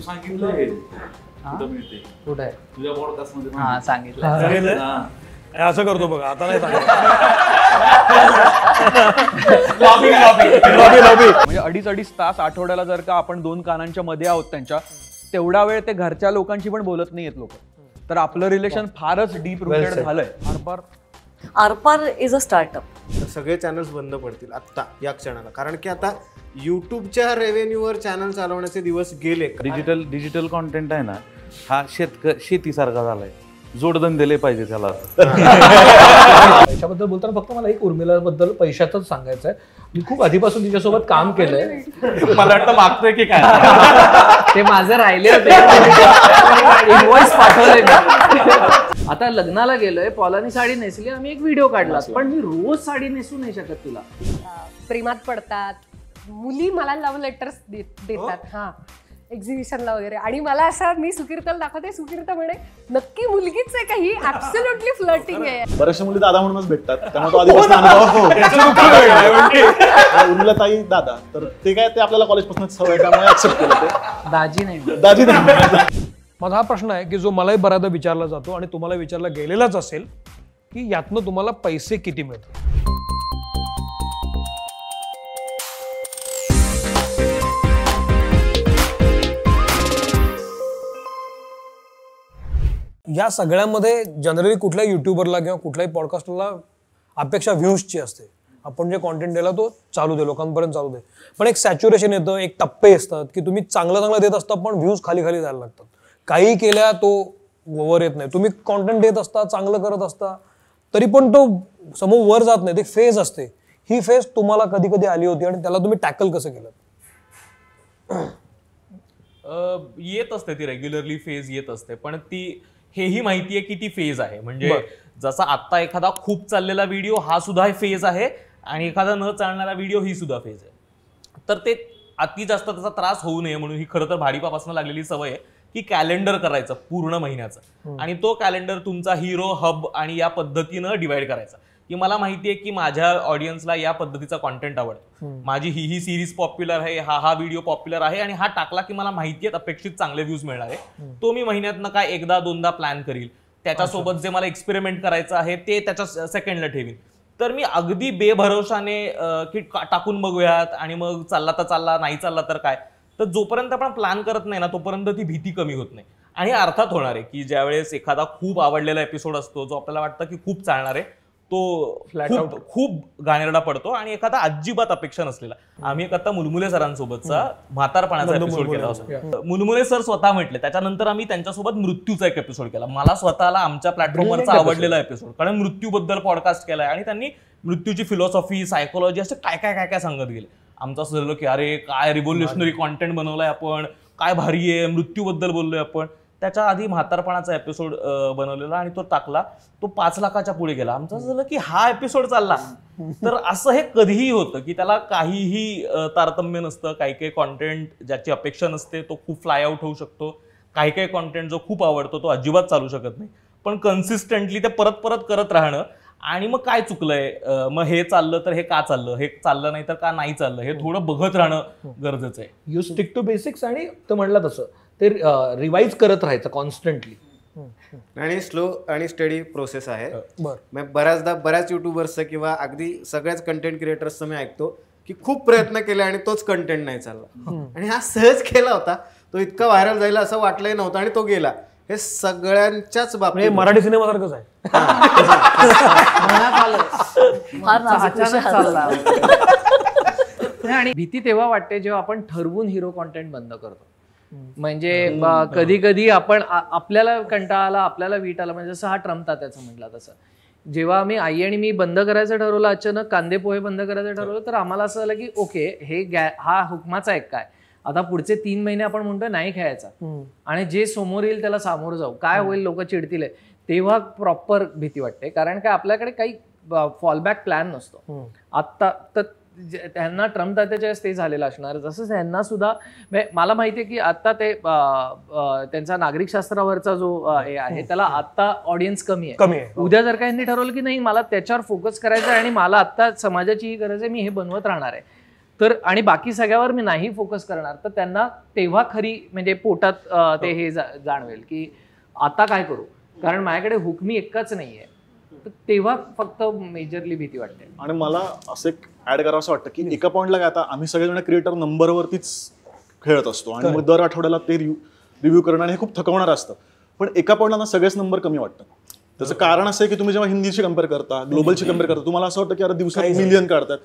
सांगितलंय कुठं मिळते कुठे तुझ्या पॉडकास्ट मध्ये. हा सांगितलं असं करतो बघा आता नाही म्हणजे 2.5 तास आठवड्याला जर का आपण 2 कानांच्या मध्ये आहोत त्यांच्या, तेवढा वेळ ते घरच्या लोकांशी पण बोलत नाहीयेत लोक. तर आपलं रिलेशन फारच डीप रूटेड झालंय. आरपार इज अ स्टार्टअप. सगळे चॅनल्स बंद पडतील आत्ता या क्षणाला, कारण की आता युट्यूबच्या रेव्हेन्यूवर चॅनल चालवण्याचे दिवस गेले. डिजिटल कॉन्टेंट आहे ना हा शेतीसारखा झालाय, जोडधंदेले पाहिजे त्याला. पैशाबद्दल बोलताना फक्त मला एक उर्मिलाबद्दल पैशाचंच सांगायचं आहे. मी खूप आधीपासून तिच्यासोबत काम केलंय. मला वाटतं मागतोय की काय ते माझं राहिले होते, इनवॉइस पाठवलंय मी. आता लग्नाला गेलोय, पॉलानी साडी नेसली, आम्ही एक व्हिडिओ काढला, पण मी रोज साडी नेसू नाही शकत. तुला प्रेमात पडतात मुली, मला लव्ह लेटर्स देतात हा एक्झिबिशनला वगैरे, आणि मला असं मी सुकीर्तल दाखवते, सुकीर्त म्हणे नक्की मुलगीच आहे का ही, ऍब्सोल्युटली फ्लर्टिंग आहे. बऱ्याचशा मुली दादा म्हणूनच भेटतात, त्यामुळे तो आधीपासून उर्मिलाताई दादा, तर ते काय ते आपल्याला कॉलेजपासूनच सवय, त्यामुळे ऍक्सेप्ट केलं ते. दाजी नाही. माझा हा प्रश्न आहे की जो मलाही बऱ्याचदा विचारला जातो आणि तुम्हाला विचारला गेलेलाच असेल की यातनं तुम्हाला पैसे किती मिळतात. या सगळ्यामध्ये जनरली कुठल्याही युट्यूबरला किंवा कुठल्याही पॉडकास्टरला अपेक्षा व्ह्यूजची असते. आपण जे कॉन्टेंट दिला तो चालू दे, लोकांपर्यंत चालू दे. पण एक सॅच्युरेशन येतं, एक टप्पे असतात की तुम्ही चांगलं देत असता पण व्ह्यूज खाली जायला लागतात. काही केल्या तो वर येत नाही. तुम्ही कॉन्टेंट देत असता, चांगलं करत असता, तरी पण तो समोर वर जात नाही. ते फेज असते. ही फेज तुम्हाला कधी कधी आली होती आणि त्याला तुम्ही टॅकल कसं केलं? येत असते ती रेग्युलरली फेज येत असते, पण ती हेही माहितीये की ती फेज आहे. म्हणजे जसा आता एखादा खूप चाललेला व्हिडिओ हा सुद्धा फेज आहे आणि एखादा न चालणारा व्हिडिओ ही सुद्धा फेज आहे. तर ते अति जास्त त्याचा त्रास होऊ नये म्हणून ही खरं तर भाडीपापासून लागलेली सवय आहे की कॅलेंडर करायचं पूर्ण महिन्याचं, आणि तो कॅलेंडर तुमचा हिरो, हब आणि या पद्धतीनं डिवाइड करायचा. की मला माहितीये की माझ्या ऑडियन्सला या पद्धतीचा कॉन्टेंट आवडतो, माझी ही सिरीज पॉप्युलर आहे, हा व्हिडिओ पॉप्युलर आहे, आणि हा टाकला की मला माहितीये अपेक्षित चांगले व्ह्यूज मिळणार आहे. तो मी महिन्यातनं काय 1-2दा प्लॅन करील. त्याच्यासोबत जे मला एक्सपेरिमेंट करायचं आहे ते त्याच्या सेकंडला ठेवीन. तर मी अगदी बेभरोशाने की टाकून बघूयात आणि मग चालला तर चालला, नाही चालला तर काय. तर जोपर्यंत आपण प्लॅन करत नाही ना तोपर्यंत ती भीती कमी होत नाही. आणि अर्थात होणार आहे की ज्यावेळेस एखादा खूप आवडलेला एपिसोड असतो जो आपल्याला वाटतं की खूप चालणार आहे, तो खूप गाणेरडा पडतो, आणि एखादा अजिबात अपेक्षा नसलेला. आम्ही एक आता मुलमुले सरांसोबतचा म्हातारपणाचा एपिसोड केला होता. मुलमुले सर स्वतः म्हटले, त्याच्यानंतर आम्ही त्यांच्यासोबत मृत्यूचा एक एपिसोड केला. मला स्वतःला आमच्या प्लॅटफॉर्मवरचा आवडलेला एपिसोड, कारण मृत्यूबद्दल पॉडकास्ट केलाय आणि त्यांनी मृत्यूची फिलॉसॉफी, सायकोलॉजी असे काय सांगत गेले. आमचं असं झालं की अरे काय रिव्होल्युशनरी कॉन्टेंट बनवलाय आपण, काय भारी आहे, मृत्यूबद्दल बोललोय आपण. त्याच्या आधी म्हातारपणाचा एपिसोड बनवलेला आणि तो टाकला, तो 5 लाखाच्या पुढे गेला. आमचं असं झालं की हा एपिसोड चालला. तर असं हे कधीही होतं की त्याला काहीही तारतम्य नसतं. काही कॉन्टेंट ज्याची अपेक्षा नसते तो खूप फ्लाय आउट होऊ शकतो. काही कॉन्टेंट जो खूप आवडतो तो अजिबात चालू शकत नाही. पण कन्सिस्टंटली ते परत करत राहणं, आणि मग काय चुकलंय, मग हे चाललं तर हे का चाललं, हे चाललं नाही तर का नाही चाललं, हे थोडं बघत राहणं गरजेचं आहे. यू स्टिक टू बेसिक्स, आणि तो म्हणला तसं ते रिवाइज करत राहायचं कॉन्स्टंटली. आणि स्लो आणि स्टडी प्रोसेस आहे. बऱ्याच युट्यूबर्सचं किंवा अगदी सगळ्याच कंटेंट क्रिएटर्सचं मी ऐकतो की खूप प्रयत्न केले आणि तोच कंटेंट नाही चालला. आणि हा सहज केला होता, तो इतका व्हायरल जाईल असं वाटलंही नव्हतं आणि तो गेला. हे सगळ्यांच्याच बाबतीत मराठी सिनेमासारखंच आहे. आणि भीती तेव्हा वाटते जेव्हा आपण ठरवून हिरो कॉन्टेंट बंद करतो. म्हणजे कधी आपण आपल्याला कंटाळा आला, आपल्याला वीट आला, म्हणजे जसं हा ट्रम्प तात्याचं म्हटलं तसं. जेव्हा आम्ही आई आणि मी बंद करायचं ठरवलं, अचानक कांदे पोहे बंद करायचं ठरवलं, तर आम्हाला असं झालं की ओके हे हा हुकमाचा एक काय, आता पुढचे 3 महिने आपण म्हणतो नाही खेळायचा, आणि जे समोर येईल त्याला सामोरं जाऊ, काय होईल, लोक चिडतील. तेव्हा प्रॉपर भीती वाटते, कारण काय आपल्याकडे काही फॉलबॅक प्लॅन नसतो. आता तर त्यांना ट्रम्प तात्याच्या वेळेस ते झालेलं असणार, जसं त्यांना सुद्धा मला माहिती आहे की आता ते त्यांचा नागरिक शास्त्रावरचा जो हे आहे त्याला आता ऑडियन्स कमी आहे. उद्या जर का यांनी ठरवलं की नाही मला त्याच्यावर फोकस करायचा आहे आणि मला आता समाजाची गरज आहे, मी हे बनवत राहणार आहे, तर आणि बाकी सगळ्यावर मी नाही फोकस करणार तर त्यांना तेव्हा खरी म्हणजे पोटात ते हे जाणवेल की आता काय करू, कारण माझ्याकडे हुक मी एकच नाहीये. तर तेव्हा फक्त मेजरली भीती वाटते. आणि मला असं एक ऍड करावं असं वाटतं की एका पॉईंटला काय आता आम्ही सगळेजण क्रिएटर नंबरवरतीच खेळत असतो आणि मग दर आठवड्याला ते रिव्ह्यू करणं आणि हे खूप थकवणारं असतं. पण एका पॉईंटला सगळेच नंबर कमी वाटतात. त्याचं कारण असं आहे की तुम्ही जेव्हा हिंदीशी कम्पेअर करता, ग्लोबलशी कम्पेअर करता, तुम्हाला असं वाटतं की अरे दिवसात मिलियन काढतात,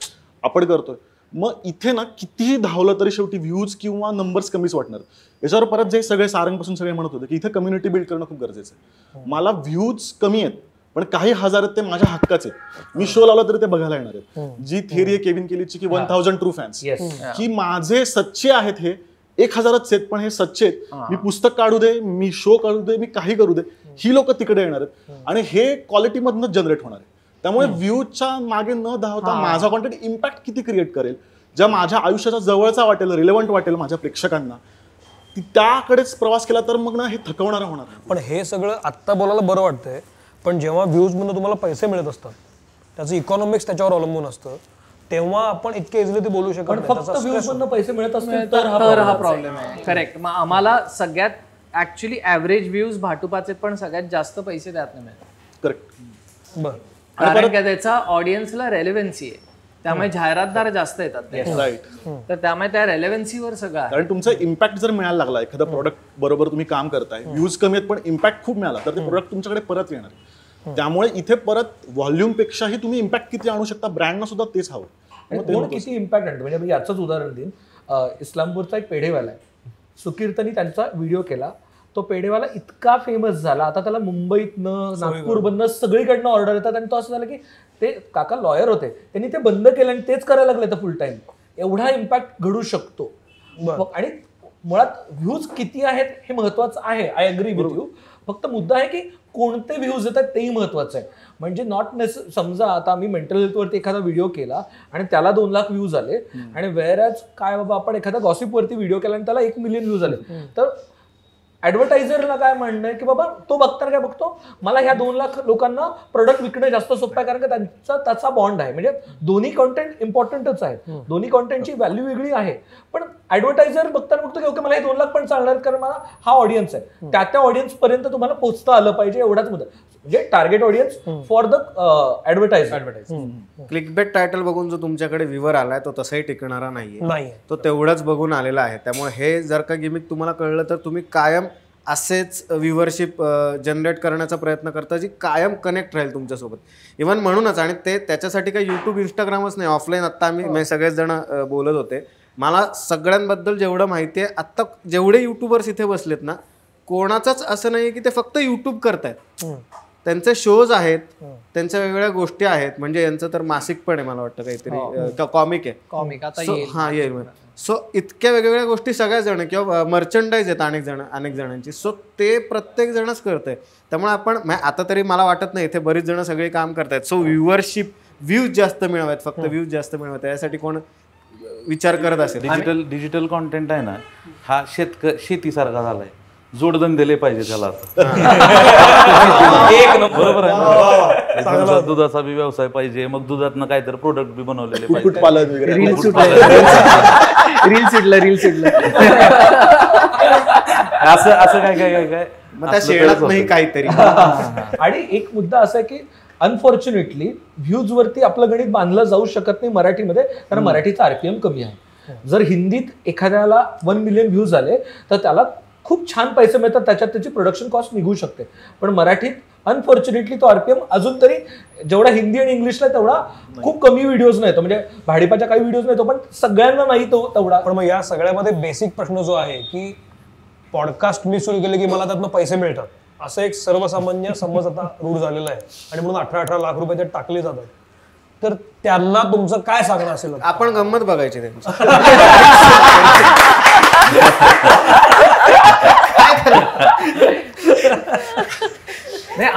आपण करतोय. मग इथे ना कितीही धावलं तरी शेवटी व्ह्यूज किंवा नंबर्स कमीच वाटणार. याच्यावर परत जे सगळे सारंगपासून सगळे म्हणत होते की इथे कम्युनिटी बिल्ड करणं खूप गरजेचं आहे. मला व्ह्यूज कमी आहेत पण काही हजार आहेत ते माझ्या हक्काचे. मी शो लावला तरी ते बघायला येणार आहेत. जी थिअरी आहे केविन केलीची की 1000 ट्रू फॅन्स, की माझे सच्चे आहेत हे 1000च आहेत पण हे सच्चे आहेत. मी पुस्तक काढू दे, मी शो काढू दे, मी काही करू दे, ही लोक तिकडे येणार आहेत आणि हे क्वालिटीमधूनच जनरेट होणार आहे. त्यामुळे व्ह्यूजच्या मागे न धावता माझा कॉन्टेंट इम्पॅक्ट किती क्रिएट करेल, ज्या माझ्या आयुष्याचा जवळचा वाटेल, रिलेव्हंट वाटेल माझ्या प्रेक्षकांना, त्याकडेच प्रवास केला तर मग ना हे थकवणारं होणार. पण हे सगळं आत्ता बोलायला बरं वाटतंय, पण जेव्हा व्ह्यूजमधून तुम्हाला पैसे मिळत असतात, त्याचं इकॉनॉमिक्स त्याच्यावर अवलंबून असतं, तेव्हा आपण इतके इझिली ते बोलू शकत नाही. फक्त व्ह्यूजमधून पैसे मिळत असतील तर हा प्रॉब्लेम आहे. करेक्ट. मग आम्हाला सगळ्यात ऍक्च्युली ऍव्हरेज व्ह्यूज भाटुपाचे पण सगळ्यात जास्त पैसे त्यातनं मिळतात. करेक्ट. बरं. कारण का त्याचा ऑडियन्सला रेलेव्हन्सी आहे, त्यामुळे जाहिरातदार जास्त येतात. राईट. तर त्यामुळे त्या रेलेव्हन्सीवर सगळं आहे. कारण तुमचा इम्पॅक्ट जर मिळायला लागला, एखादा प्रोडक्ट बरोबर तुम्ही काम करताय, व्ह्यूज कमी आहेत पण इम्पॅक्ट खूप मिळाला, तर ते प्रोडक्ट तुमच्याकडे परत येणार. त्यामुळे इथे परत व्हॉल्यूम पेक्षाही तुम्ही इम्पॅक्ट किती आणू शकता, ब्रँडना सुद्धा तेच हवं. कोण किती इम्पॅक्ट आणतो. म्हणजे मी याचंच उदाहरण देईन. इस्लामपूरचा एक पेढेवाला आहे, सुकीर्तनी त्यांचा व्हिडिओ केला, तो पेढेवाला इतका फेमस झाला, आता त्याला मुंबईतनं नागपूरमधनं सगळीकडनं ऑर्डर येतात. आणि तो असं झालं की ते काका लॉयर होते, त्यांनी ते बंद केलं आणि तेच करायला लागले तर फुल टाइम. एवढा इम्पॅक्ट घडू शकतो. आणि मुळात व्ह्यूज किती आहेत हे महत्वाचं आहे, आय अग्री विथ यू. फक्त मुद्दा आहे की कोणते व्ह्यूज येतात तेही महत्वाचं आहे. म्हणजे नॉट समजा आता मी मेंटल हेल्थवरती एखादा व्हिडिओ केला आणि त्याला 2 लाख व्ह्यूज आले, आणि वेअरॅज काय बाबा आपण एखादा गॉसिपवरती व्हिडिओ केला आणि त्याला 1 मिलियन व्ह्यूज आले, तर ऍडव्हर्टायझरला काय म्हणणं आहे की बाबा तो बघताना काय बघतो, मला ह्या 2 लाख लोकांना प्रोडक्ट विकणं जास्त सोपं आहे, कारण का त्याचा बॉन्ड आहे. म्हणजे दोन्ही कॉन्टेंट इम्पॉर्टंटच आहे, दोन्ही कॉन्टेंटची व्हॅल्यू वेगळी आहे. पण ऍडव्हर्टायझर बघताना बघतो की ओके मला हे 2 लाख पण चालणार, कारण मला हा ऑडियन्स आहे, त्या ऑडियन्स पर्यंत तुम्हाला पोहोचता आलं पाहिजे, एवढाच मुद्दा. म्हणजे target audience for the advertiser. Clickbait title बघून जो तुमच्याकडे व्ह्यूवर आलाय तो तसाही टिकणारा नाहीये, तो तेवढाच बघून आलेला आहे. त्यामुळे हे जर का गिमिक तुम्हाला कळलं तर तुम्ही कायम असेच व्ह्यूवरशिप जनरेट करण्याचा प्रयत्न करता, जी कायम कनेक्ट राहील तुमच्यासोबत. इव्हन म्हणूनच, आणि ते त्याच्यासाठी काही युट्यूब इंस्टाग्रामच नाही, ऑफलाईन आत्ता आम्ही सगळेच जण बोलत होते, मला सगळ्यांबद्दल जेवढं माहिती आहे आत्ता जेवढे युट्यूबर्स इथे बसलेत ना, कोणाचंच असं नाही की ते फक्त युट्यूब करतायत. त्यांचे शोज आहेत, त्यांच्या वेगवेगळ्या गोष्टी आहेत. म्हणजे यांचं तर मासिक पण आहे मला वाटतं, काहीतरी कॉमिक आहे. हा येईल. सो इतक्या वेगवेगळ्या गोष्टी सगळ्याच जण, किंवा मर्चंडाईज आहेत अनेक जणांची, सो ते प्रत्येक जणच करतंय. त्यामुळे आपण आता तरी मला वाटत नाही इथे बरीच जण सगळे काम करतायत. सो व्ह्यूज जास्त मिळवायत, फक्त व्ह्यूज जास्त मिळवायत, यासाठी कोण विचार करत असेल. डिजिटल कॉन्टेंट आहे ना, हा शेतीसारखा झालाय, जोडधंदे दिले पाहिजे त्याला. बरोबर आहे. दुधाचा बी व्यवसाय पाहिजे, मग दुधातनं काहीतरी प्रोडक्ट बी बनवलेले पाहिजे. रील सुटलं असं काय मग त्या शेळात नाही काहीतरी. आणि एक मुद्दा असा आहे की अनफॉर्च्युनेटली व्ह्यूज वरती आपलं गणित बांधलं जाऊ शकत नाही मराठीमध्ये, कारण मराठीचा आरपीएम कमी आहे. जर हिंदीत एखाद्याला 1 मिलियन व्ह्यूज आले तर त्याला खूप छान पैसे मिळतात, त्याच्यात त्याची प्रोडक्शन कॉस्ट निघू शकते. पण मराठीत अनफॉर्च्युनेटली तो आरपीएम अजून तरी जेवढा हिंदी आणि इंग्लिशला तेवढा खूप कमी व्हिडिओज नाही तो. म्हणजे भाडीपाच्या काही व्हिडिओज नाही तो, पण सगळ्यांना नाही तो तेवढा. पण मग या सगळ्यामध्ये बेसिक प्रश्न जो आहे की पॉडकास्ट मी सुरू केले की मला त्यातनं पैसे मिळतात, असं एक सर्वसामान्य समज आता रूढ झालेला आहे, आणि म्हणून 18 लाख रुपये ते टाकले जातात. तर त्यांना तुमचं काय सांगणं असेल? आपण गंमत बघायची त्यांची. नाही,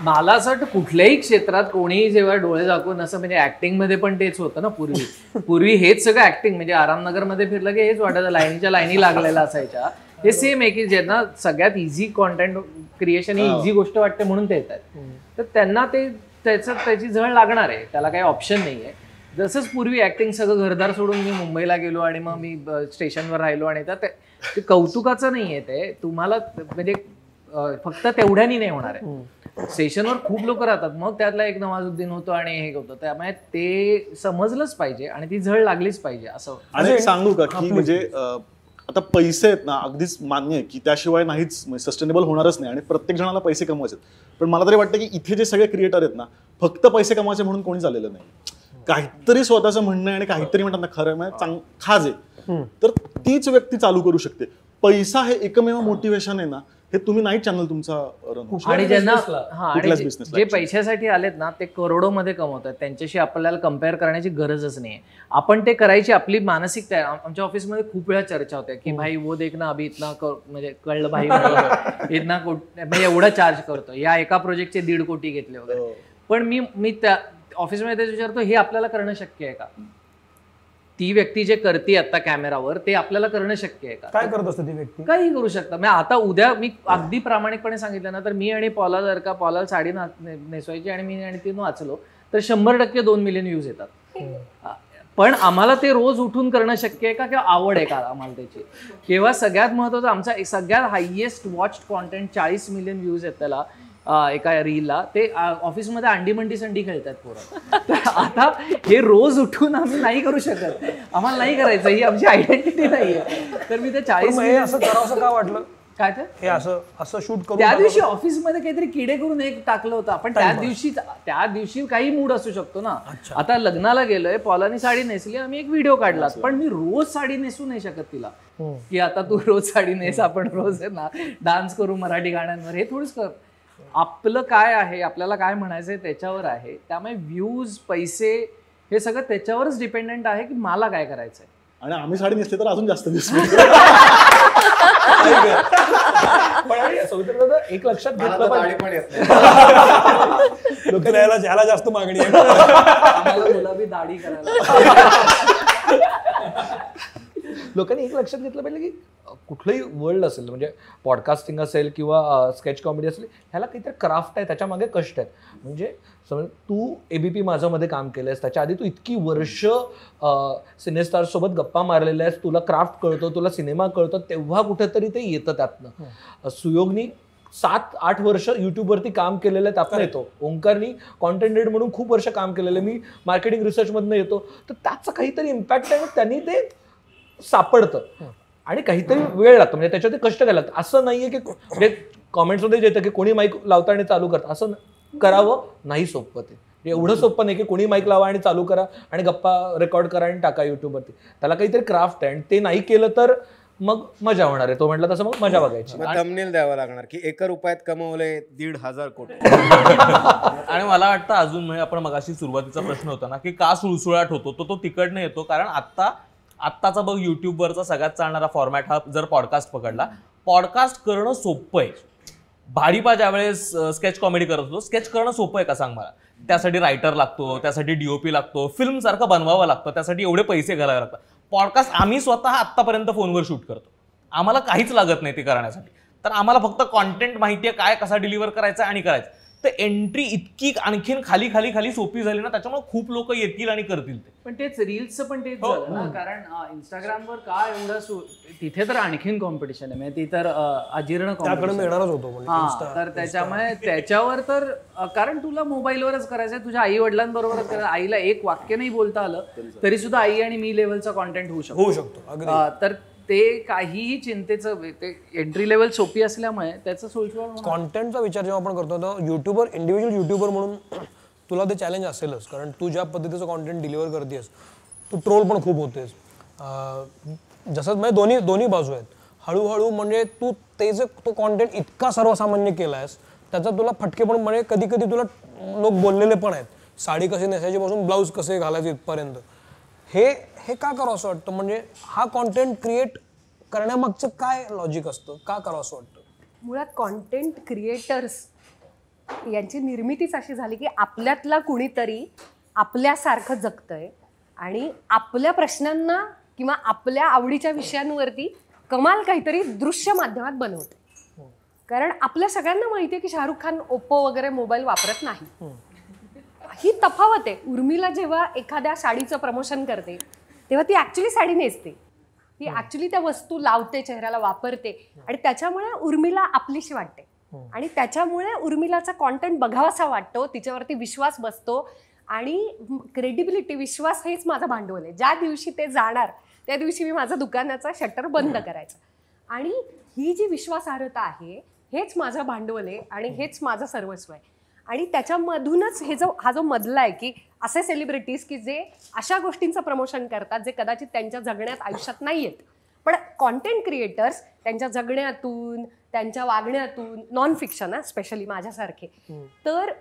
मला असं वाटतं कुठल्याही क्षेत्रात कोणीही जेव्हा डोळे झाकून असं, म्हणजे ऍक्टिंग मध्ये पण तेच होतं ना पूर्वी हेच सगळं ऍक्टिंग. म्हणजे आरामनगर मध्ये फिरलं की हेच वाटायचं, लाईनीच्या लाईनी लागलेल्या असायच्या. हे सेम आहे की ज्यांना सगळ्यात इझी कॉन्टेंट क्रिएशन ही इझी गोष्ट वाटते म्हणून ते येतात, तर त्यांना ते त्याची झळ लागणार आहे, त्याला काही ऑप्शन नाही आहे. जसंच पूर्वी ऍक्टिंग सगळं घरदार सोडून मी मुंबईला गेलो आणि मग मी स्टेशनवर राहिलो आणि ते कौतुकाचं नाहीये ते तुम्हाला म्हणजे फक्त तेवढ्यानी नाही होणार आहे. स्टेशनवर खूप लोक राहतात मग त्यातला एक नवाजुद्दीन होतो आणि हे होतं त्यामुळे ते समजलंच पाहिजे आणि ती झळ लागलीच पाहिजे असं. आणि एक सांगू का की म्हणजे आता पैसे आहेत ना अगदीच मान्य आहे की त्याशिवाय नाहीच सस्टेनेबल होणारच नाही आणि प्रत्येक जणाला पैसे कमवायचे. पण मला तरी वाटतं की इथे जे सगळे क्रिएटर आहेत ना फक्त पैसे कमवायचे म्हणून कोणी झालेलं नाही. काहीतरी स्वतःचं म्हणणं आहे आणि काहीतरी म्हणतात ना खरं म्हणजे खाज आहे तर तीच व्यक्ती चालू करू शकते. पैसा हे एकमेव मोटिवेशन आहे ना हे तुम्ही नाही चॅनल तुमचा आणि ज्यांना जे पैशासाठी आलेत ना ते करोडोमध्ये कमवतात त्यांच्याशी आपल्याला कम्पेअर करण्याची गरजच नाही. आपण ते करायची आपली मानसिकता. आमच्या ऑफिसमध्ये खूप वेळा चर्चा होते की भाई वो देख ना अभी इतना म्हणजे कळलं भाई इतना कोटी एवढा चार्ज करतो या एका प्रोजेक्टचे 1.5 कोटी घेतले वगैरे. पण मी त्या ऑफिसमध्ये तेच विचारतो हे आपल्याला करणं शक्य आहे का? ती व्यक्ती जे करते आता कॅमेरावर ते आपल्याला करणं शक्य आहे का? काय करत असते ती व्यक्ती? काही करू शकता. म्हणजे आता उद्या मी अगदी प्रामाणिकपणे सांगितलं ना तर मी आणि पॉला जर का पॉला साडी नेसवायची आणि मी आणि ती वाचलो तर 100% 2 मिलियन व्ह्यूज येतात. पण आम्हाला ते रोज उठून करणं शक्य आहे का किंवा आवड आहे का आम्हाला त्याची? किंवा सगळ्यात महत्वाचं आमचा सगळ्यात highest watched content 40 million views आहेत त्याला एका रीलला. ते ऑफिसमध्ये अंडी मंडी संडी खेळतात पोरं. आता हे रोज उठून आम्ही नाही करू शकत. आम्हाला नाही करायचं ही आमची आयडेंटिटी नाहीये. तर मी ते 40 असं करावं का वाटलं काय ते हे असं शूट करून त्या दिवशी ऑफिसमध्ये काहीतरी किडे करून एक टाकलं होतं आपण. त्या दिवशी काही मूड असू शकतो ना. आता लग्नाला गेलोय पॉलानी साडी नेसली आम्ही एक व्हिडिओ काढला पण मी रोज साडी नेसू नाही शकत तिला की आता तू रोज साडी नेस आपण रोज आहे ना डान्स करू मराठी गाण्यांवर. हे थोडंच कर. आपलं काय आहे आपल्याला काय म्हणायचंय त्याच्यावर आहे. त्यामुळे व्ह्यूज पैसे हे सगळं त्याच्यावरच डिपेंडेंट आहे की मला काय करायचंय. आणि आम्ही साडी नेसली तर अजून जास्त एक लक्षात घेतलं लोकांना जास्त मागणी आहे गुलाबी दाढी करायला. लोकांनी एक लक्षात घेतलं पाहिजे की कुठलंही वर्ल्ड असेल म्हणजे पॉडकास्टिंग असेल किंवा स्केच कॉमेडी असेल ह्याला काहीतरी क्राफ्ट आहे त्याच्या मागे कष्ट आहेत. म्हणजे समज तू ABP माझ्यामध्ये काम केलंयस त्याच्या आधी तू इतकी वर्ष सिनेस्टार सोबत गप्पा मारलेल्या आहेस तुला क्राफ्ट कळतो तुला सिनेमा कळतो तेव्हा कुठेतरी ते येतं त्यातनं. सुयोगनी 7-8 वर्ष युट्यूबवरती काम केलेलं आहे त्यातनं येतो. ओंकारनी कॉन्टेंट हेड म्हणून खूप वर्ष काम केलेलं मी मार्केटिंग रिसर्चमधनं येतो. तर त्याचा काहीतरी इम्पॅक्ट आहे त्यांनी ते सापडतं आणि काहीतरी वेळ लागतो म्हणजे त्याच्यात कष्ट घ्यायला लागतं. असं नाहीये की म्हणजे कॉमेंट्समध्ये येतं की कोणी माईक लावतं आणि चालू करतं. असं करावं नाही सोपं. ते एवढं सोपं नाही की कोणी माईक लावा आणि चालू करा आणि गप्पा रेकॉर्ड करा आणि टाका युट्यूबवरती. त्याला काहीतरी क्राफ्ट आहे आणि ते नाही केलं तर मग मजा होणार आहे. तो म्हटलं तसं मग मजा बघायची. थंबनेल द्यावा लागणार की 1 रुपयात कमवले 1,500 कोटी. आणि मला वाटतं अजून म्हणजे आपण मगाशी सुरुवातीचा प्रश्न होता ना की का सुळसुळाट होतो तो तिकडनं येतो कारण आत्ताचा बघ युट्यूबवरचा सगळ्यात चालणारा फॉर्मॅट हा जर पॉडकास्ट पकडला. पॉडकास्ट करणं सोपं आहे. भाडीपा ज्यावेळेस स्केच कॉमेडी करत होतो स्केच करणं सोपं आहे का सांग मला? त्यासाठी रायटर लागतो त्यासाठी DOP लागतो फिल्म सारखं बनवावं लागतं त्यासाठी एवढे पैसे घालावे लागतात. पॉडकास्ट आम्ही स्वतः आत्तापर्यंत फोनवर शूट करतो. आम्हाला काहीच लागत नाही ते करण्यासाठी. तर आम्हाला फक्त कॉन्टेंट माहिती आहे काय कसा डिलिव्हर करायचा आणि करायचं. तर एंट्री इतकी आणखीन खाली खाली खाली सोपी झाली ना त्याच्यामुळे खूप लोक येतील आणि करतील ते. पण तेच रील्सचं पण तेच झालं ना कारण इंस्टाग्रामवर का एवढं तिथे तर आणखीन कॉम्पिटिशन आहे. म्हणजे ती तर अजीर्ण येणारच होतो. तर त्याच्यामुळे त्याच्यावर तर कारण तुला मोबाईलवरच करायचंय तुझ्या आई वडिलांबरोबरच करायचं. आईला एक वाक्य नाही बोलता आलं तरी सुद्धा आई आणि मी लेवलचा कॉन्टेंट होऊ शकतो. तर ते काहीही चिंतेचं ते एंट्री लेवल सोपी असल्यामुळे त्याचं सोयीस्कर कॉन्टेंटचा विचार जेव्हा आपण करतो तर इंडिव्हिज्युअल युट्यूबर म्हणून तुला ते चॅलेंज असेलच कारण तू ज्या पद्धतीचं कॉन्टेंट डिलिव्हर करतेस तू ट्रोल पण खूप होतेस. जसं म्हणजे दोन्ही बाजू आहेत. हळूहळू म्हणजे तू ते जे तो कॉन्टेंट इतका सर्वसामान्य केला आहेस त्याचा तुला फटके पण म्हणजे कधी कधी तुला लोक बोललेले पण आहेत. साडी कशी नेसायची पासून ब्लाऊज कसे घालायचे इथपर्यंत. हे का करावं असं वाटतं? म्हणजे हा कॉन्टेंट क्रिएट करण्यामागचं काय लॉजिक असतं? का करावं असं वाटतं? मुळात कॉन्टेंट क्रिएटर्स यांची निर्मितीच अशी झाली की आपल्यातला कुणीतरी आपल्यासारखं जगतंय आणि आपल्या प्रश्नांना किंवा आपल्या आवडीच्या विषयांवरती कमाल काहीतरी दृश्य माध्यमात बनवते. कारण आपल्या सगळ्यांना माहिती आहे की शाहरुख खान ओप्पो वगैरे मोबाईल वापरत नाही. ही तफावत आहे. उर्मिला जेव्हा एखाद्या साडीचं प्रमोशन करते तेव्हा ती ऍक्च्युली साडी नेसते, ती ऍक्च्युली त्या वस्तू लावते, चेहऱ्याला वापरते आणि त्याच्यामुळे उर्मिला आपलीशी वाटते आणि त्याच्यामुळे उर्मिलाचा कॉन्टेंट बघावासा वाटतो, तिच्यावरती विश्वास बसतो आणि क्रेडिबिलिटी, विश्वास हेच माझं भांडवल आहे. ज्या दिवशी ते जाणार त्या दिवशी मी माझं दुकानाचा शटर बंद करायचं. आणि ही जी विश्वासार्हता आहे हेच माझं भांडवल आहे आणि हेच माझं सर्वस्व आहे. आणि त्याच्यामधूनच हा जो मधला आहे की असे सेलिब्रिटीज की जे अशा गोष्टींचं प्रमोशन करतात जे कदाचित त्यांच्या जगण्यात आयुष्यात नाही आहेत, पण कॉन्टेंट क्रिएटर्स त्यांच्या जगण्यातून, त्यांच्या वागण्यातून, नॉन फिक्शन स्पेशली माझ्यासारखे, तर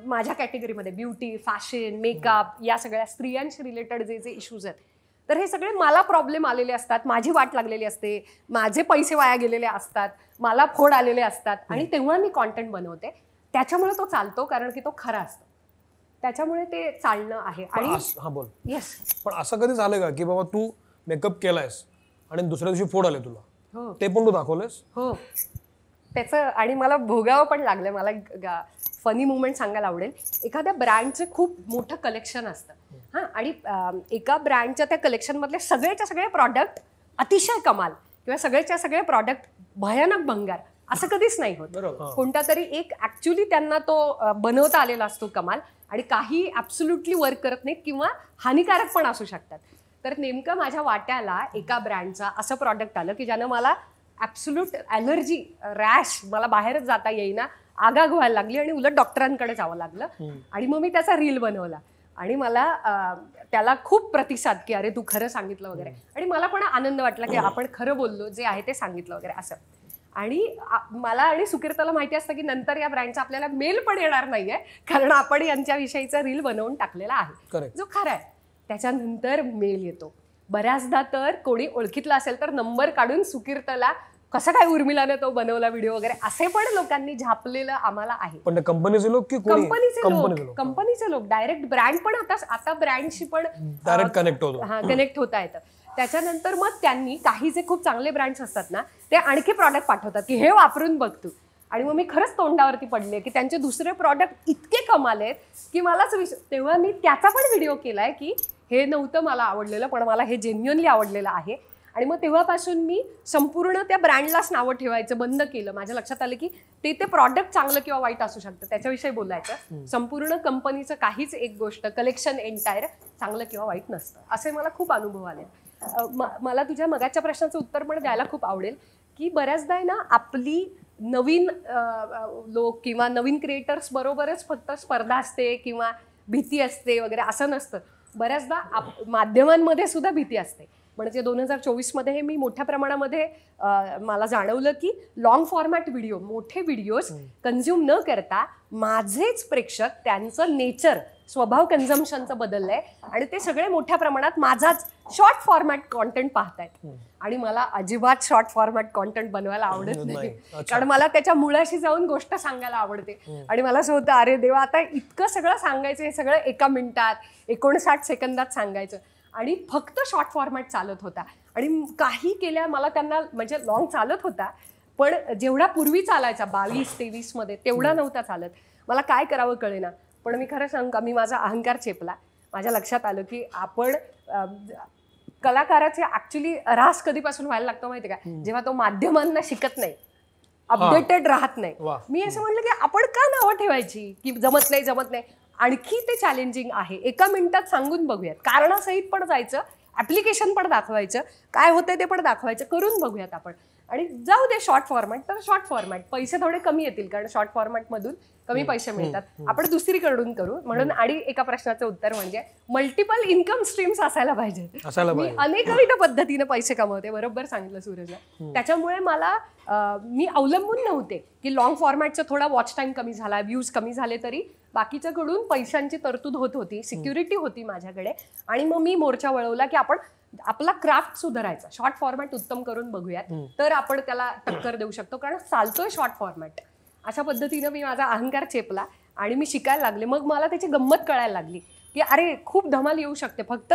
माझ्या कॅटेगरीमध्ये ब्युटी, फॅशन, मेकअप या सगळ्या स्त्रियांशी रिलेटेड जे इश्यूज आहेत, तर हे सगळे मला प्रॉब्लेम आलेले असतात, माझी वाट लागलेली असते, माझे पैसे वाया गेलेले असतात, मला फोड आलेले असतात आणि तेव्हा मी कॉन्टेंट बनवते. त्याच्यामुळे तो चालतो, कारण की तो खरा असतो, त्याच्यामुळे ते चालणं आहे. आणि हा बोल. येस. पण असं कधी झालं का की बाबा तू मेकअप केलायस आणि दुसऱ्या दिवशी फोड आले तुला, हो ते पण तू दाखवलंस? हो, त्याचं आणि मला भोगावं पण लागलं. मला फनी मुवमेंट सांगायला आवडेल. एखाद्या ब्रँडचं खूप मोठं कलेक्शन असतं हां, आणि एका ब्रँडच्या त्या कलेक्शनमधले सगळेच्या सगळे प्रॉडक्ट अतिशय कमाल किंवा सगळेच्या सगळे प्रॉडक्ट भयानक भंगार असं कधीच नाही होत. कोणता तरी एक ऍक्च्युली त्यांना तो बनवता आलेला असतो कमाल आणि काही ऍब्सोल्युटली वर्क करत नाहीत किंवा हानिकारक पण असू शकतात. तर नेमकं माझ्या वाट्याला एका ब्रँडचा असं प्रॉडक्ट आलं की ज्यानं मला ॲब्सोल्यूट ॲलर्जी, रॅश, मला बाहेरच जाता येईना, आगाग व्हायला लागली आणि उलट डॉक्टरांकडे जावं लागलं. आणि मग मी त्याचा रील बनवला आणि मला त्याला खूप प्रतिसाद की अरे तू खरं सांगितलं वगैरे, आणि मला पण आनंद वाटला की आपण खरं बोललो, जे आहे ते सांगितलं वगैरे असं. आणि मला आणि सुकीर्ताला माहिती असतं की नंतर या ब्रँडचा आपल्याला मेल पण येणार नाहीये, कारण आपण यांच्याविषयीचा रील बनवून टाकलेला आहे जो खरा आहे. त्याच्यानंतर मेल येतो बऱ्याचदा, तर कोणी ओळखीतला असेल तर नंबर काढून सुकीर्ताला कसं काय उर्मिलाने तो बनवला व्हिडिओ वगैरे, असे पण लोकांनी झापलेलं आम्हाला आहे. पण कंपनीचे लोक की कंपनीचे लोक डायरेक्ट ब्रँड पण आता ब्रँडशी पण डायरेक्ट कनेक्ट होता येतं. त्याच्यानंतर मग त्यांनी काही जे खूप चांगले ब्रँड्स असतात ना, ते आणखी प्रॉडक्ट पाठवतात की हे वापरून बघ तू. आणि मग मी खरंच तोंडावरती पडले की त्यांचे दुसरे प्रॉडक्ट इतके कमाल आहेत की मलाच तेव्हा मी त्याचा पण व्हिडिओ केलाय की हे नव्हतं मला आवडलेलं, पण मला हे जेन्युअनली आवडलेलं आहे. आणि मग तेव्हापासून मी संपूर्ण त्या ब्रँडलाच नावं ठेवायचं बंद केलं. माझ्या लक्षात आलं की ते प्रॉडक्ट चांगलं किंवा वाईट असू शकतं, त्याच्याविषयी बोलायचं. संपूर्ण कंपनीचं काहीच एक गोष्ट, कलेक्शन एंटायर चांगलं किंवा वाईट नसतं, असे मला खूप अनुभव आले. मला तुझ्या मगाच्या प्रश्नाचं उत्तर पण द्यायला खूप आवडेल की बऱ्याचदा आहे ना, आपली नवीन लोक किंवा नवीन क्रिएटर्स बरोबरच फक्त स्पर्धा असते किंवा भीती असते वगैरे असं नसतं. बऱ्याचदा माध्यमांमध्ये सुद्धा भीती असते. म्हणजे 2024 मध्ये हे मी मोठ्या प्रमाणामध्ये मला जाणवलं की लॉंग फॉर्मॅट व्हिडिओ, मोठे व्हिडिओज कन्झ्युम न करता माझेच प्रेक्षक, त्यांचं नेचर, स्वभाव कन्झम्पशनचं बदललंय आणि ते सगळे मोठ्या प्रमाणात माझाच शॉर्ट फॉर्मॅट कॉन्टेंट पाहतायत. आणि मला अजिबात शॉर्ट फॉर्मॅट कॉन्टेंट बनवायला आवडत नाही, कारण मला त्याच्या मुळाशी जाऊन गोष्ट सांगायला आवडते. आणि मला असं होतं अरे देवा, आता इतकं सगळं सांगायचं, हे सगळं 1 मिनिटात 59 सेकंदात सांगायचं, आणि फक्त शॉर्ट फॉर्मॅट चालत होता. आणि काही केल्या मला त्यांना, म्हणजे लॉंग चालत होता पण जेवढा पूर्वी चालायचा 22-23 मध्ये तेवढा नव्हता चालत. मला काय करावं कळेना. पण मी खरं सांगू का, मी माझा अहंकार चेपला. माझ्या लक्षात आलं की आपण कलाकाराचे ऍक्च्युली ऱ्हास कधीपासून व्हायला लागतो माहिती का, जेव्हा तो माध्यमांना शिकत नाही, अपडेटेड राहत नाही. मी असं म्हटलं की आपण का नावं ठेवायची की जमत नाही. आणखी ते चॅलेंजिंग आहे. 1 मिनिटात सांगून बघूयात, कारणासहित पण जायचं, ऍप्लिकेशन पण दाखवायचं, काय होतंय ते पण दाखवायचं, करून बघूयात आपण. आणि जाऊ दे शॉर्ट फॉर्मॅट, तर शॉर्ट फॉर्मॅट पैसे थोडे कमी येतील, कारण शॉर्ट फॉर्मॅटमधून कमी पैसे मिळतात, आपण दुसरीकडून करू म्हणून. आणि एका प्रश्नाचं उत्तर म्हणजे मल्टिपल इन्कम स्ट्रीम्स असायला पाहिजे. मी अनेकविध पद्धतीने पैसे कमवते, बरोबर सांगितलं सूरजला. त्याच्यामुळे मी अवलंबून नव्हते की लॉंग फॉर्मॅटचा थोडा वॉच टाइम कमी झाला, व्ह्यूज कमी झाले, तरी बाकीच्याकडून पैशांची तरतूद होत होती, सिक्युरिटी होती माझ्याकडे. आणि मग मी मोर्चा वळवला की आपण आपला क्राफ्ट सुधारायचा, शॉर्ट फॉर्मॅट उत्तम करून बघूयात, तर आपण त्याला टक्कर देऊ शकतो, कारण चालतोय शॉर्ट फॉर्मॅट. अशा पद्धतीनं मी माझा अहंकार चेपला आणि मी शिकायला लागले. मग मला त्याची गंमत कळायला लागली की अरे खूप धमाल येऊ शकते, फक्त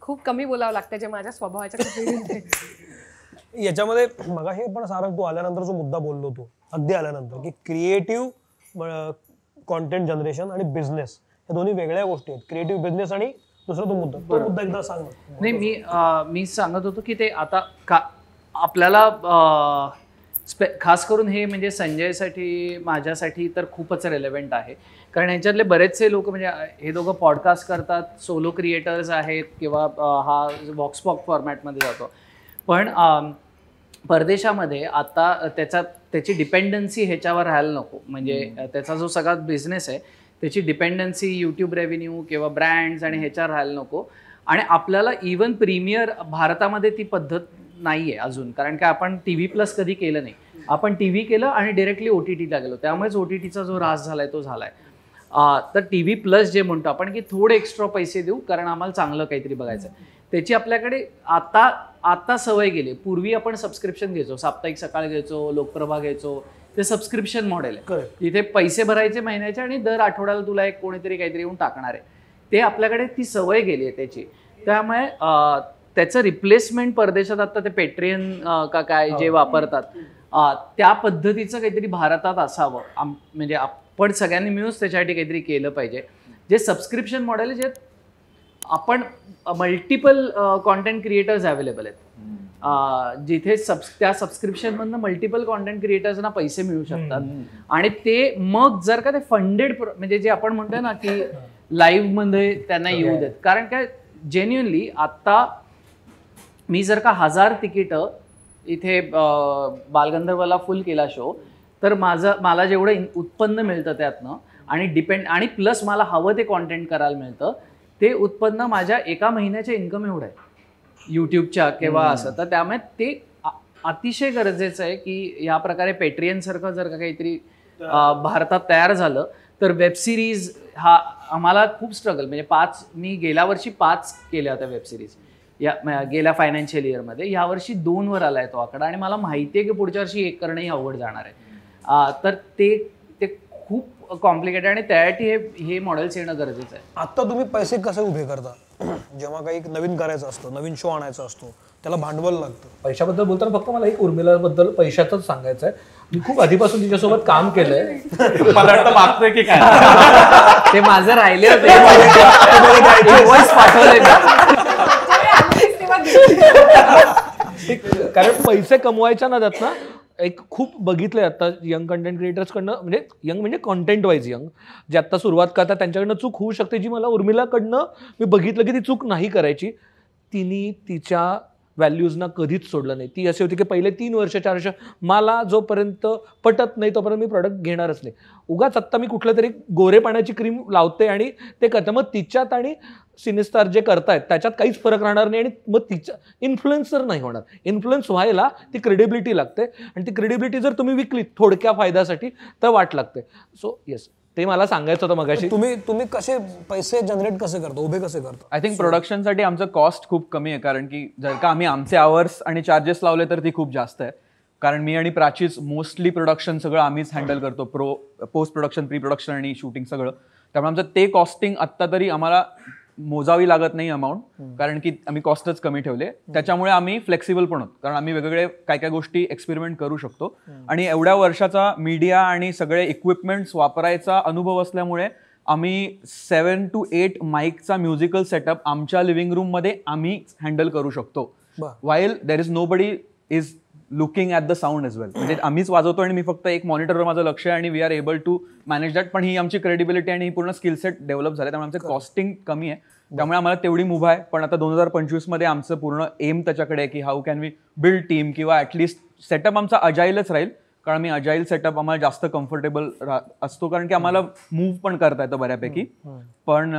खूप कमी बोलावं लागतं, जे माझ्या स्वभावाच्या खूप विरुद्ध आहे. याच्यामध्ये मगा हे पण सारंग, तू आल्यानंतर जो मुद्दा बोललो तू अगदी आल्यानंतर, की क्रिएटिव्ह कॉन्टेंट जनरेशन आणि बिझनेस हे दोन्ही वेगळ्या गोष्टी आहेत, क्रिएटिव्ह बिझनेस आणि दुसरा तो मुद्दा एकदा सांग. नाही, मी सांगत होतो की ते आता आपल्याला खास करून हे म्हणजे संजयसाठी माझ्यासाठी तर खूपच रेलेव्हंट आहे, कारण ह्याच्यातले बरेचसे लोक म्हणजे हे दोघं पॉडकास्ट करतात, सोलो क्रिएटर्स आहेत किंवा हा वॉक्सपॉक फॉर्मॅटमध्ये जातो. पण परदेशामध्ये आता त्याची डिपेंडन्सी ह्याच्यावर राहायला नको. म्हणजे त्याचा जो सगळा बिझनेस आहे त्याची डिपेंडन्सी यूट्यूब रेव्हेन्यू किंवा ब्रँड्स आणि ह्याच्यावर राहायला नको. आणि आपल्याला इवन प्रीमियर भारतामध्ये ती पद्धत नाही आहे अजून, कारण की आपण TV+ कधी केलं नाही. आपण TV केलं आणि डिरेक्टली OTTला गेलो, त्यामुळेच OTTचा जो रास झालाय तो झालाय. तर TV+ जे म्हणतो आपण की थोडे एक्स्ट्रा पैसे देऊ कारण आम्हाला चांगलं काहीतरी बघायचं आहे, त्याची आपल्याकडे आता सवय गेली. पूर्वी आपण सबस्क्रिप्शन घ्यायचो, साप्ताहिक सकाळ घ्यायचो, लोकप्रभा घ्यायचो, ते सबस्क्रिप्शन मॉडेल आहे. इथे पैसे भरायचे महिन्याचे आणि दर आठवड्याला तुला एक कोणीतरी काहीतरी येऊन टाकणार आहे. ते आपल्याकडे ती सवय गेली आहे त्याची. त्यामुळे त्याचं रिप्लेसमेंट परदेशात आता ते पेट्रियन का काय जे वापरतात त्या पद्धतीचं काहीतरी भारतात असावं. म्हणजे आपण सगळ्यांनी मिळून त्याच्यासाठी काहीतरी केलं पाहिजे. जे सबस्क्रिप्शन मॉडेल आहे, जे आपण मल्टिपल कॉन्टेंट क्रिएटर्स अवेलेबल आहेत, जिथे त्या सबस्क्रिप्शनमधनं मल्टिपल कॉन्टेंट क्रिएटर्सना पैसे मिळू शकतात. आणि ते मग जर का ते फंडेड म्हणजे जे आपण म्हणतोय ना की लाईव्हमध्ये त्यांना येऊ देत. कारण काय जेन्युअनली आत्ता मी जर का 1000 तिकीटं इथे बालगंधर्वला फुल केला शो, तर मला जेवढं उत्पन्न मिळतं त्यातनं आणि प्लस मला हवं ते कॉन्टेंट करायला मिळतं, ते उत्पन्न माझ्या एका महिन्याच्या इन्कम एवढं आहे यूट्यूबच्या किंवा असं. तर त्यामुळे ते अतिशय गरजेचं आहे की या प्रकारे पेट्रियनसारखं जर का काहीतरी भारतात तयार झालं तर वेबसिरीज हा आम्हाला खूप स्ट्रगल. म्हणजे मी गेल्या वर्षी 5 केल्या होत्या वेबसिरीज या गेल्या फायनान्शियल इयरमध्ये. यावर्षी 2 वर आलाय तो आकडा आणि मला माहिती आहे की पुढच्या वर्षी 1 करणंही अवघड जाणार आहे. तर ते खूप कॉम्प्लिकेटेड आणि त्यासाठी हे मॉडेल्स येणं गरजेचं आहे. आता तुम्ही पैसे कसे उभे करता? जेव्हा काही नवीन करायचं असतं, नवीन शो आणायचा असतो, त्याला भांडवल लागतं. पैशाबद्दल बोलताना फक्त मला एक उर्मिलाबद्दल पैशाचंच सांगायचं आहे. मी खूप आधीपासून तिच्यासोबत काम केलंय. मला वाटतं मागतोय की काय ते माझं राहिले होते, पाठवलंय. कारण पैसे कमवायच्या नादात ना एक खूप बघितलंय आता यंग कंटेंट क्रिएटर्सकडनं, म्हणजे यंग म्हणजे कॉन्टेंट वाईज यंग जे आता सुरुवात करतात त्यांच्याकडनं चूक होऊ शकते, जी मला उर्मिलाकडनं मी बघितलं की ती चूक नाही करायची. तिने तिच्या व्हॅल्यूजना कधीच सोडलं नाही. ती अशी होती की पहिले 3 वर्ष 4 वर्ष मला जोपर्यंत पटत नाही तोपर्यंत मी प्रोडक्ट घेणारच नाही. उगाच आत्ता मी कुठलं तरी गोरे पाण्याची क्रीम लावते आणि ते करते. मग तिच्यात आणि सिनेस्टार जे करतायत त्याच्यात काहीच फरक राहणार नाही आणि मग तिच्या इन्फ्लुएन्सर नाही होणार. इन्फ्लुएन्स व्हायला ती क्रेडिबिलिटी लागते आणि ती क्रेडिबिलिटी जर तुम्ही विकली थोडक्या फायद्यासाठी तर वाट लागते. सो येस, ते मला सांगायचं होतं मगाशी. तुम्ही कसे पैसे जनरेट कसे करता, उभे कसे करता? आय थिंक प्रोडक्शनसाठी आमचं कॉस्ट खूप कमी आहे, कारण की जर का आम्ही आमचे आवर्स आणि चार्जेस लावले तर ती खूप जास्त आहे. कारण मी आणि प्राचीच मोस्टली प्रोडक्शन सगळं आम्हीच हँडल करतो, पोस्ट प्रोडक्शन, प्री प्रोडक्शन आणि शूटिंग सगळं. त्यामुळे आमचं ते कॉस्टिंग आत्ता तरी आम्हाला मोजावी लागत नाही अमाऊंट, कारण की आम्ही कॉस्टच कमी ठेवले. त्याच्यामुळे आम्ही फ्लेक्सिबल पण आहोत, कारण आम्ही वेगवेगळे काय काय गोष्टी एक्सपेरिमेंट करू शकतो. आणि एवढ्या वर्षाचा मीडिया आणि सगळे इक्विपमेंट्स वापरायचा अनुभव असल्यामुळे आम्ही 7 to 8 माईकचा म्युझिकल सेटअप आमच्या लिव्हिंग रूममध्ये आम्ही हँडल करू शकतो, while there is nobody is looking at the sound as well. म्हणजे आम्हीच वाजवतो आणि मी फक्त एक मॉनिटरवर माझं लक्ष आहे आणि we are able to manage that. पण ही आमची क्रेडिबिलिटी आणि ही पूर्ण स्किल सेट डेव्हलप झाले, त्यामुळे आमचं कॉस्टिंग कमी आहे. त्यामुळे आम्हाला तेवढी मुभा आहे. पण आता 2025 मध्ये आमचं पूर्ण एम त्याच्याकडे आहे की how can we build team, किंवा ॲटलिस्ट सेटअप आमचा अजाईलच राहील, कारण मी अजाईल सेटअप आम्हाला जास्त कम्फर्टेबल असतो, कारण की आम्हाला मूव्ह पण करता येतं बऱ्यापैकी. पण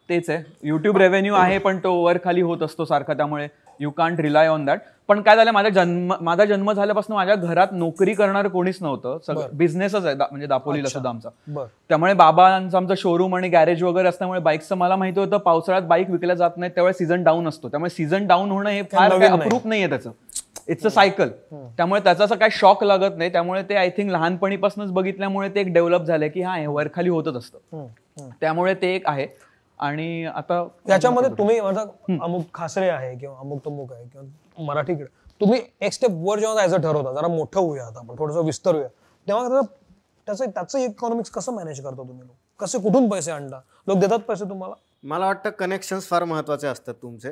तेच आहे, युट्यूब रेव्हेन्यू आहे पण तो वर खाली होत असतो सारखा, त्यामुळे you can't rely on that. पण काय झालं, माझा जन्म झाल्यापासून माझ्या घरात नोकरी करणार कोणीच नव्हतं, सगळं बिझनेसच आहे, म्हणजे दापोलीला सुद्धा आमचा. त्यामुळे बाबांचं आमचं शोरूम आणि गॅरेज वगैरे असल्यामुळे बाईकचं मला माहिती होतं पावसाळ्यात बाईक विकल्या जात नाही, त्यावेळेस सीझन डाऊन असतो. त्यामुळे सीझन डाऊन होणं हे फार अप्रूप नाहीये त्याचं, इट्स अ सायकल. त्यामुळे त्याचा असं काय शॉक लागत नाही. त्यामुळे ते आय थिंक लहानपणीपासूनच बघितल्यामुळे ते एक डेव्हलप झालंय की हा हे वरखाली होतच असतं. त्यामुळे ते एक आहे. आणि आता त्याच्यामध्ये तुम्ही माझा अमुक खासरे आहे किंवा अमुक तमुक आहे किंवा मराठीकडे, तुम्ही एक स्टेप वर जेव्हा जायचं ठरवता, जरा मोठं होऊया आता आपण, थोडंसं विस्तरूया, तेव्हा त्याचं इकॉनॉमिक्स कसं मॅनेज करता तुम्ही लोक? कसे कुठून पैसे आणता? लोक देतात पैसे तुम्हाला? मला वाटतं कनेक्शन्स फार महत्त्वाचे असतात तुमचे.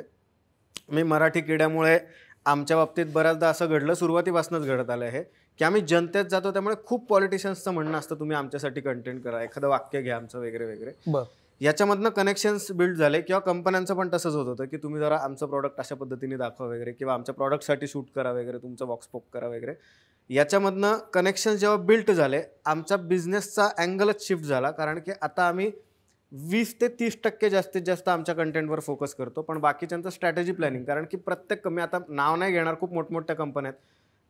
मी मराठी किड्यामुळे आमच्या बाबतीत बऱ्याचदा असं घडलं, सुरुवातीपासूनच घडत आलं आहे की आम्ही जनतेत जातो, त्यामुळे खूप पॉलिटिशियन्सचं म्हणणं असतं तुम्ही आमच्यासाठी कंटेंट करा, एखादं वाक्य घ्या आमचं वगैरे वगैरे. याच्यामधनं कनेक्शन्स बिल्ड झाले. किंवा कंपन्यांचं पण तसंच होत होतं की तुम्ही जरा आमचं प्रॉडक्ट अशा पद्धतीने दाखवा वगैरे, किंवा आमच्या प्रॉडक्टसाठी शूट करा वगैरे, तुमचं बॉक्स पॉप करा वगैरे. याच्यामधनं कनेक्शन्स जेव्हा बिल्ट झाले, आमचा बिझनेसचा अँगलच शिफ्ट झाला. कारण की आता आम्ही 20 ते 30% जास्तीत जास्त आमच्या कंटेंटवर फोकस करतो, पण बाकीच्यांचं स्ट्रॅटेजी प्लॅनिंग. कारण की प्रत्येक मी आता नाव नाही घेणार, खूप मोठमोठ्या कंपन्या आहेत,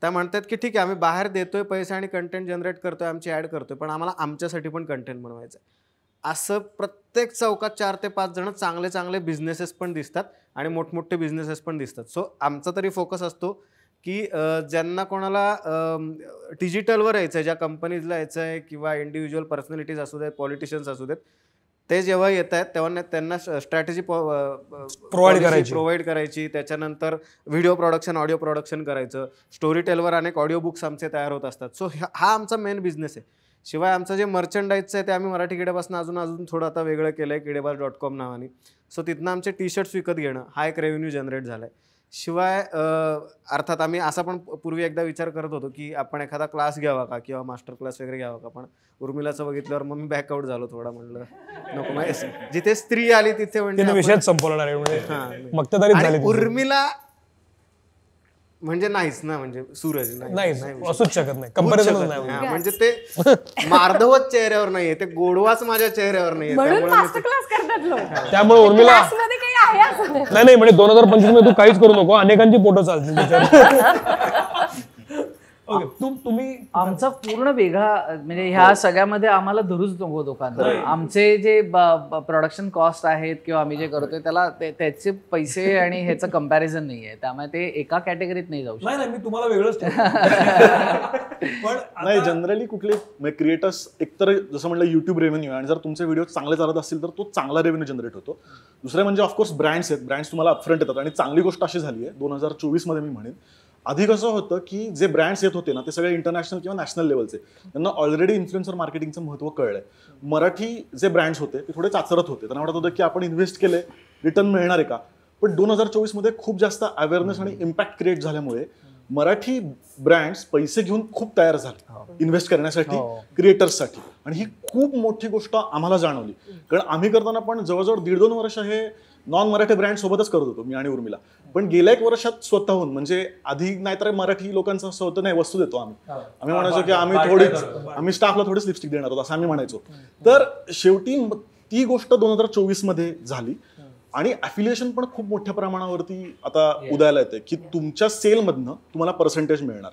त्या म्हणतात की ठीक आहे आम्ही बाहेर देतोय पैसे आणि कंटेंट जनरेट करतोय, आमची ॲड करतोय, पण आम्हाला आमच्यासाठी पण कंटेंट बनवायचं आहे. असं प्रत्येक चौकात 4 ते 5 जण चांगले चांगले बिझनेसेस पण दिसतात आणि मोठमोठे बिझनेसेस पण दिसतात. सो आमचा तरी फोकस असतो की ज्यांना कोणाला डिजिटलवर यायचं आहे, ज्या कंपनीजला यायचं आहे, किंवा इंडिव्हिज्युअल पर्सनॅलिटीज असू देत, पॉलिटिशियन्स असू देत, ते जेव्हा येत आहेत तेव्हा त्यांना स्ट्रॅटेजी प्रोव्हाइड करायची. त्याच्यानंतर व्हिडिओ प्रोडक्शन, ऑडिओ प्रोडक्शन करायचं. स्टोरी टेलवर अनेक ऑडिओ बुक्स आमचे तयार होत असतात. सो हा आमचा मेन बिझनेस आहे. शिवाय आमचं जे मर्चंडाईजचं आहे ते आम्ही मराठी किड्यापासून अजून थोडं आता वेगळं केलं आहे, किडेबाज.com नावाने. सो तिथनं आमचे टी-शर्ट्स विकत घेणं हा एक रेव्हेन्यू जनरेट झाला आहे. शिवाय अर्थात आम्ही असा पण पूर्वी एकदा विचार करत होतो की आपण एखादा क्लास घ्यावा का, किंवा मास्टर क्लास वगैरे घ्यावा का, पण उर्मिलाचं बघितल्यावर मग मी बॅकआउट झालो थोडा. म्हणलं नको, जिथे स्त्री आली तिथे म्हणजे विषयच संपवणार आहे. उर्मिला म्हणजे नाहीच ना, म्हणजे सूरज नाही असूच शकत नाही, कंपॅरिझन नाही. म्हणजे ते मार्दवत चेहऱ्यावर नाहीये, ते गोडवाच माझ्या चेहऱ्यावर नाहीये, त्यामुळे उर्मिला नाही म्हणजे 2025 मध्ये तू काहीच करू नको, अनेकांची फोटो चालतील. तुम्ही आमचा पूर्ण वेगळा म्हणजे ह्या सगळ्यामध्ये आम्हाला धरूच नको दोघांना. आमचे जे प्रोडक्शन कॉस्ट आहेत किंवा आम्ही जे करतोय त्याला त्याचे पैसे आणि ह्याचं कंपॅरिझन नाही आहे, त्यामुळे ते एका कॅटेगरीत नाही जाऊ शकत. नाही मी तुम्हाला वेगळंच पण नाही, जनरली कुठले क्रिएटर्स एकतर जसं म्हणलं युट्यूब रेव्हेन्यू, आणि जर तुमचे व्हिडिओ चांगले चालत असतील तर तो चांगला रेव्हेन्यू जनरेट होतो. दुसरे म्हणजे ऑफकोर्स ब्रँड्स आहेत, ब्रँड्स तुम्हाला अपफ्रंट येतात. आणि चांगली गोष्ट अशी झाली आहे 2024 मध्ये मी म्हणेन, आधी कसं होतं की जे ब्रँड्स येत होते ना ते सगळे इंटरनॅशनल किंवा नॅशनल लेवलचे, त्यांना ऑलरेडी इन्फ्लुएन्सर मार्केटिंगचं महत्त्व कळलंय. मराठी जे ब्रँड्स होते ते थोडे चाचरत होते, त्यांना वाटत होतं की आपण इन्व्हेस्ट केले रिटर्न मिळणार आहे का. पण 2024 मध्ये खूप जास्त अवेअरनेस आणि इम्पॅक्ट क्रिएट झाल्यामुळे मराठी ब्रँड्स पैसे घेऊन खूप तयार झाले इन्व्हेस्ट करण्यासाठी क्रिएटर्ससाठी. आणि ही खूप मोठी गोष्ट आम्हाला जाणवली, कारण आम्ही करताना पण जवळजवळ 1.5-2 वर्ष हे नॉन मराठी ब्रँड सोबतच करत होतो मी आणि उर्मिला. पण गेल्या 1 वर्षात स्वतःहून, म्हणजे आधी नाहीतर मराठी लोकांचं असं होतं नाही वस्तू देतो आम्ही म्हणायचो की आम्ही स्टाफला थोडीच लिपस्टिक देणार होतो असं आम्ही म्हणायचो. तर शेवटी ती गोष्ट 2024 मध्ये झाली. आणि अफिलिएशन पण खूप मोठ्या प्रमाणावरती आता उदयाला येते की तुमच्या सेलमधनं तुम्हाला पर्सेंटेज मिळणार.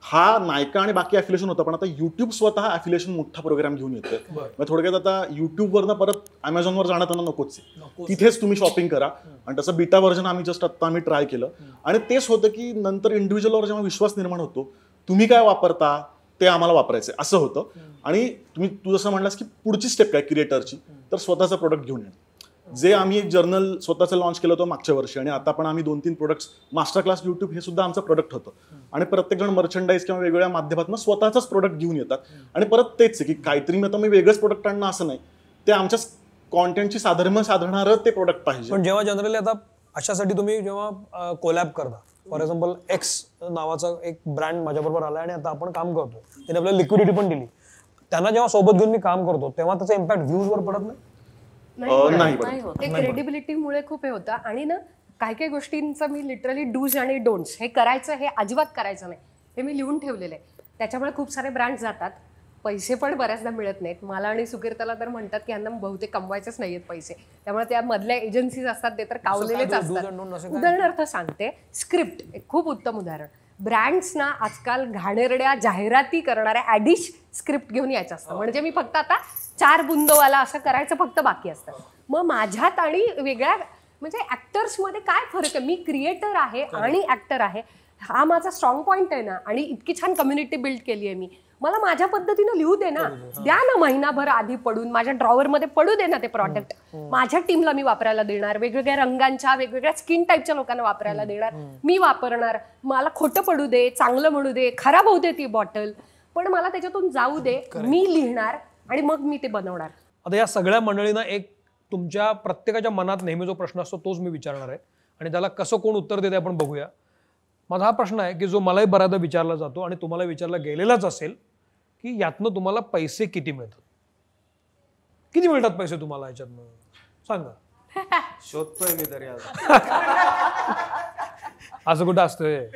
हा नायका आणि बाकी अफिलिएशन होता, पण आता युट्यूब स्वतः अफिलिएशन मोठा प्रोग्राम घेऊन येतोय. थोडक्यात आता युट्यूबवरनं परत अमेझॉनवर जाणं त्यांना नकोच आहे, तिथेच तुम्ही शॉपिंग करा. आणि तसं बीटा व्हर्जन आम्ही ट्राय केलं. आणि तेच होतं की नंतर इंडिव्हिज्युअलवर जेव्हा विश्वास निर्माण होतो, तुम्ही काय वापरता ते आम्हाला वापरायचं असं होतं. आणि तू जसं म्हणलास की पुढची स्टेप काय क्रिएटरची, तर स्वतःचं प्रोडक्ट घेऊन येणं. जे आम्ही एक जर्नल स्वतःचं लॉन्च केलं होतं मागच्या वर्षी, आणि आता पण आम्ही 2-3 प्रोडक्ट्स, मास्टर क्लास युट्यूब हे सुद्धा आमचं प्रोडक्ट होतं. आणि प्रत्येक जण मर्चंडाईज किंवा वेगवेगळ्या माध्यमातून स्वतःच प्रोडक्ट घेऊन येतात. आणि परत तेच आहे की काहीतरी आता मी वेगळंच प्रोडक्ट आणणं असं नाही, ते आमच्या कॉन्टेंटची साधणारं ते प्रोडक्ट पाहिजे. पण जेव्हा जनरली आता अशासाठी तुम्ही जेव्हा कोलॅब करता, फॉर एक्झाम्पल एक्स नावाचा एक ब्रँड माझ्याबरोबर आला आणि आता आपण काम करतो, त्याने आपल्याला लिक्विडिटी पण दिली, त्यांना जेव्हा सोबत घेऊन मी काम करतो तेव्हा त्याचा इम्पॅक्ट व्ह्यूजवर पडत नाही? ते क्रेडिबिलिटीमुळे खूप हे होतं. आणि ना काही गोष्टींचं मी लिटरली डूज आणि डोंट्स, हे करायचं हे अजिबात करायचं नाही हे मी लिहून ठेवलेलं आहे. त्याच्यामुळे खूप सारे ब्रँड जातात, पैसे पण बऱ्याचदा मिळत नाहीत. मला आणि सुकीर्ताला तर म्हणतात की यांना बहुतेक कमवायचेच नाहीयेत पैसे, त्यामुळे त्या मधल्या एजन्सीज असतात ते तर कावलेलेच असतात. उदाहरणार्थ सांगते, स्क्रिप्ट एक खूप उत्तम उदाहरण. ब्रँड्सना आजकाल घाणेरड्या जाहिराती करणाऱ्या ॲडिश स्क्रिप्ट घेऊन यायचं असतं. म्हणजे मी फक्त आता 4 बुंदोवाला असं करायचं फक्त बाकी असतं. मग माझ्यात आणि वेगळ्या म्हणजे ॲक्टर्समध्ये काय फरक आहे? मी क्रिएटर आहे आणि ॲक्टर आहे, हा माझा स्ट्रॉंग पॉईंट आहे ना. आणि इतकी छान कम्युनिटी बिल्ड केली आहे मी, मला माझ्या पद्धतीनं लिहू दे ना, द्या ना महिनाभर आधी पडून माझ्या ड्रॉवरमध्ये पडू दे ना ते प्रॉडक्ट. माझ्या टीमला मी वापरायला देणार, वेगवेगळ्या रंगांच्या वेगवेगळ्या स्किन टाईपच्या लोकांना वापरायला देणार, मी वापरणार. मला खोटं पडू दे, चांगलं म्हणू दे, खराब होऊ दे ती बॉटल, पण मला त्याच्यातून जाऊ दे, मी लिहिणार आणि मग मी ते बनवणार. आता या सगळ्या मंडळींना एक तुमच्या प्रत्येकाच्या मनात नेहमी जो प्रश्न असतो तोच मी विचारणार आहे आणि त्याला कसं कोण उत्तर देते आपण बघूया. माझा हा प्रश्न आहे की जो मलाही बऱ्याचदा विचारला जातो आणि तुम्हाला विचारला गेलेलाच असेल की यातनं तुम्हाला पैसे किती मिळतात, किती मिळतात पैसे तुम्हाला याच्यातनं सांगा. शोधतोय मी तरी आज. असं कुठं असतंय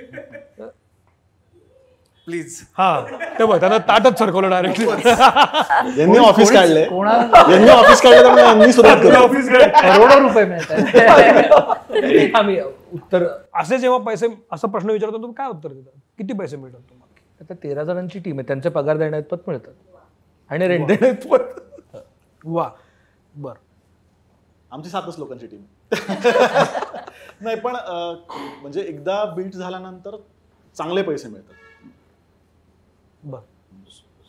प्लीज. हा ते बघ त्यांना ताटच सरकवलं डायरेक्ट. यांनी ऑफिस काढले, यांनी ऑफिस काढले त्यामुळे यांनी सुरुवात केली. करोडो रुपये मिळतात. आम्ही उत्तर असे जेव्हा पैसे असा प्रश्न विचारतो तुम्ही काय उत्तर देतात, किती पैसे मिळतात तुम्हाला? आता 13 जणांची टीम आहे, त्यांचे पगार देण्यात मिळतात आणि रेंट देण्यात पण. वा बर. आमची 7च लोकांची टीम. नाही पण म्हणजे एकदा बिल्ड झाल्यानंतर चांगले पैसे मिळतात. बर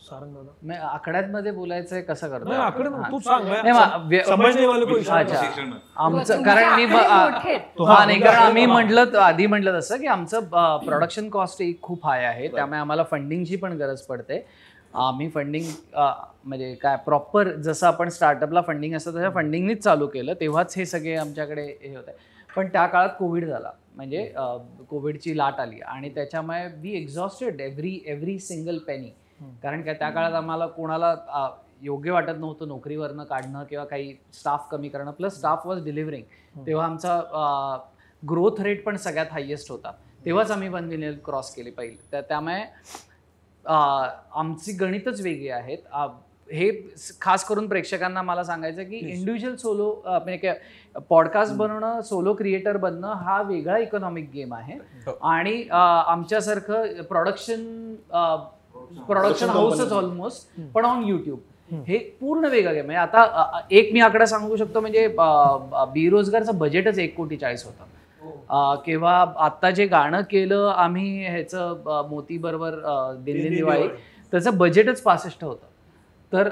सारंग दादा. नाही, आकड्यांमध्ये बोलायचंय कसं करतो? नाही, आकडे तू सांग. समजणे वाले कोण? अच्छा, आमचं कारण मी नाही, कारण आम्ही आधी म्हटलं तसं की आमचं प्रोडक्शन कॉस्ट खूप हाय आहे, त्यामुळे आम्हाला फंडिंगची पण गरज पडते. आम्ही फंडिंग म्हणजे काय प्रॉपर जसं आपण स्टार्टअपला फंडिंग असतं तसं फंडिंगनीच चालू केलं, तेव्हाच हे सगळे आमच्याकडे हे होते. पण त्या काळात कोविड झाला, म्हणजे कोविडची लाट आली आणि त्याच्यामुळे we exhausted every single penny. कारण काय त्या काळात आम्हाला कोणाला योग्य वाटत नव्हतं नोकरीवरनं काढणं किंवा काही स्टाफ कमी करणं, प्लस स्टाफ वॉज डिलिव्हरिंग. तेव्हा आमचा ग्रोथ रेट पण सगळ्यात हायेस्ट होता, तेव्हाच आम्ही 1 मिलियन क्रॉस केली पहिले. त्यामुळे आमची गणितच वेगळी आहेत. हे खास करून प्रेक्षकांना मला सांगायचं की इंडिव्हिज्युअल सोलो म्हणजे पॉडकास्ट बनवणं, सोलो क्रिएटर बनणं हा वेगळा इकॉनॉमिक गेम आहे आणि आमच्यासारखं प्रोडक्शन हाऊसच ऑलमोस्ट, पण ऑन यूट्यूब हे पूर्ण वेगळं गेम आहे. आता एक मी आकडा सांगू शकतो, म्हणजे बेरोजगारचं बजेटच 1,40,00,000 होतं. किंवा आता जे गाणं केलं आम्ही ह्याचं मोती बरोबर दिल्ली दिवाळी, त्याचं बजेटच 65 होतं. तर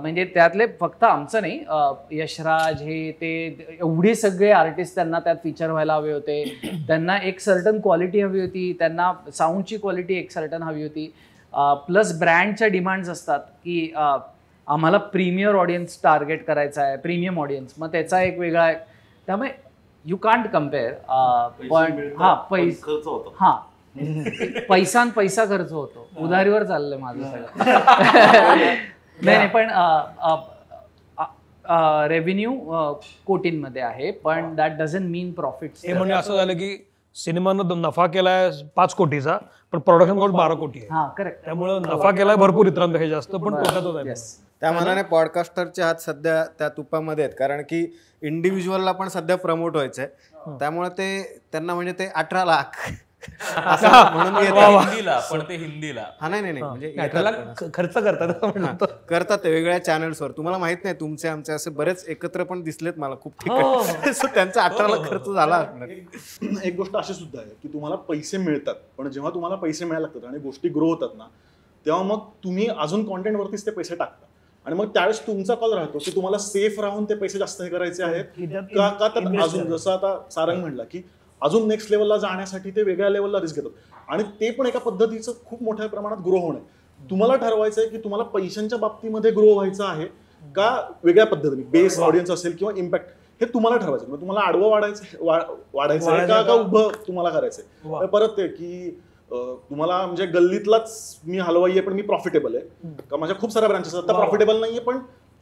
म्हणजे त्यातले फक्त आमचं नाही, यशराज हे ते एवढे सगळे आर्टिस्ट त्यांना त्यात फीचर व्हायला हवे होते, त्यांना एक सर्टन क्वालिटी हवी होती, त्यांना साऊंडची क्वालिटी एक सर्टन हवी होती, प्लस ब्रँडच्या डिमांड्स असतात की आम्हाला प्रीमियर ऑडियन्स टार्गेट करायचा आहे, प्रीमियम ऑडियन्स, मग त्याचा एक वेगळा आहे. त्यामुळे यू कांट कम्पेअर. पण पैसा खर्च होतो, उधारीवर चाललंय माझं सगळं. नाही पण रेव्हेन्यू कोटींमध्ये आहे, पण दॅट डझंट मीन प्रॉफिट. हे म्हणजे असं झालं की सिनेमानं नफा केलाय 5 कोटीचा, पण प्रोडक्शन कॉस्ट 12 कोटी आहे. हा करेक्ट. त्यामुळे नफा केलाय भरपूर इतरांपेक्षा जास्त, पण तोट्यातच आहे. त्या मानाने पॉडकास्टरचे हात सध्या त्या तुपामध्ये आहेत, कारण की इंडिव्हिज्युअलला पण सध्या प्रमोट व्हायचंय, त्यामुळे ते त्यांना म्हणजे ते 18 लाख म्हणून हिंदीला, पण ते हिंदीला हा नाही म्हणजे खर्च करतात ते वेगळ्या चॅनल्सवर. तुम्हाला माहित नाही, तुमचे आमचे असे बरेच एकत्र पण दिसलेत मला खूप ठिकाणी. सो त्यांचा 18 लाख खर्च झाला. एक गोष्ट अशी सुद्धा आहे की तुम्हाला पैसे मिळतात, पण जेव्हा तुम्हाला पैसे मिळायला लागतात आणि गोष्टी ग्रो होतात ना, तेव्हा मग तुम्ही अजून कॉन्टेंट वरतीच ते पैसे टाकता आणि मग त्यावेळेस तुमचा कॉल राहतो की तुम्हाला सेफ राहून ते पैसे जास्त हे करायचे आहेत का त्यात अजून, जसं आता सारंग म्हणला की अजून नेक्स्ट लेवलला जाण्यासाठी ते वेगळ्या लेवलला रिस्क घेतात आणि ते पण एका पद्धतीचं खूप मोठ्या प्रमाणात ग्रो होणं. तुम्हाला ठरवायचं आहे की तुम्हाला पैशांच्या बाबतीमध्ये ग्रो व्हायचं आहे का वेगळ्या पद्धतीने, बेस ऑडियन्स असेल किंवा इम्पॅक्ट, हे तुम्हाला ठरवायचं. म्हणजे तुम्हाला आडवं वाढायचं आहे का उभं तुम्हाला करायचंय. परत ते की तुम्हाला म्हणजे गल्लीतलाच मी हलवाई आहे पण मी प्रॉफिटेबल आहे का, माझ्या खूप साऱ्या ब्रांचेस आता प्रॉफिटेबल नाहीये पण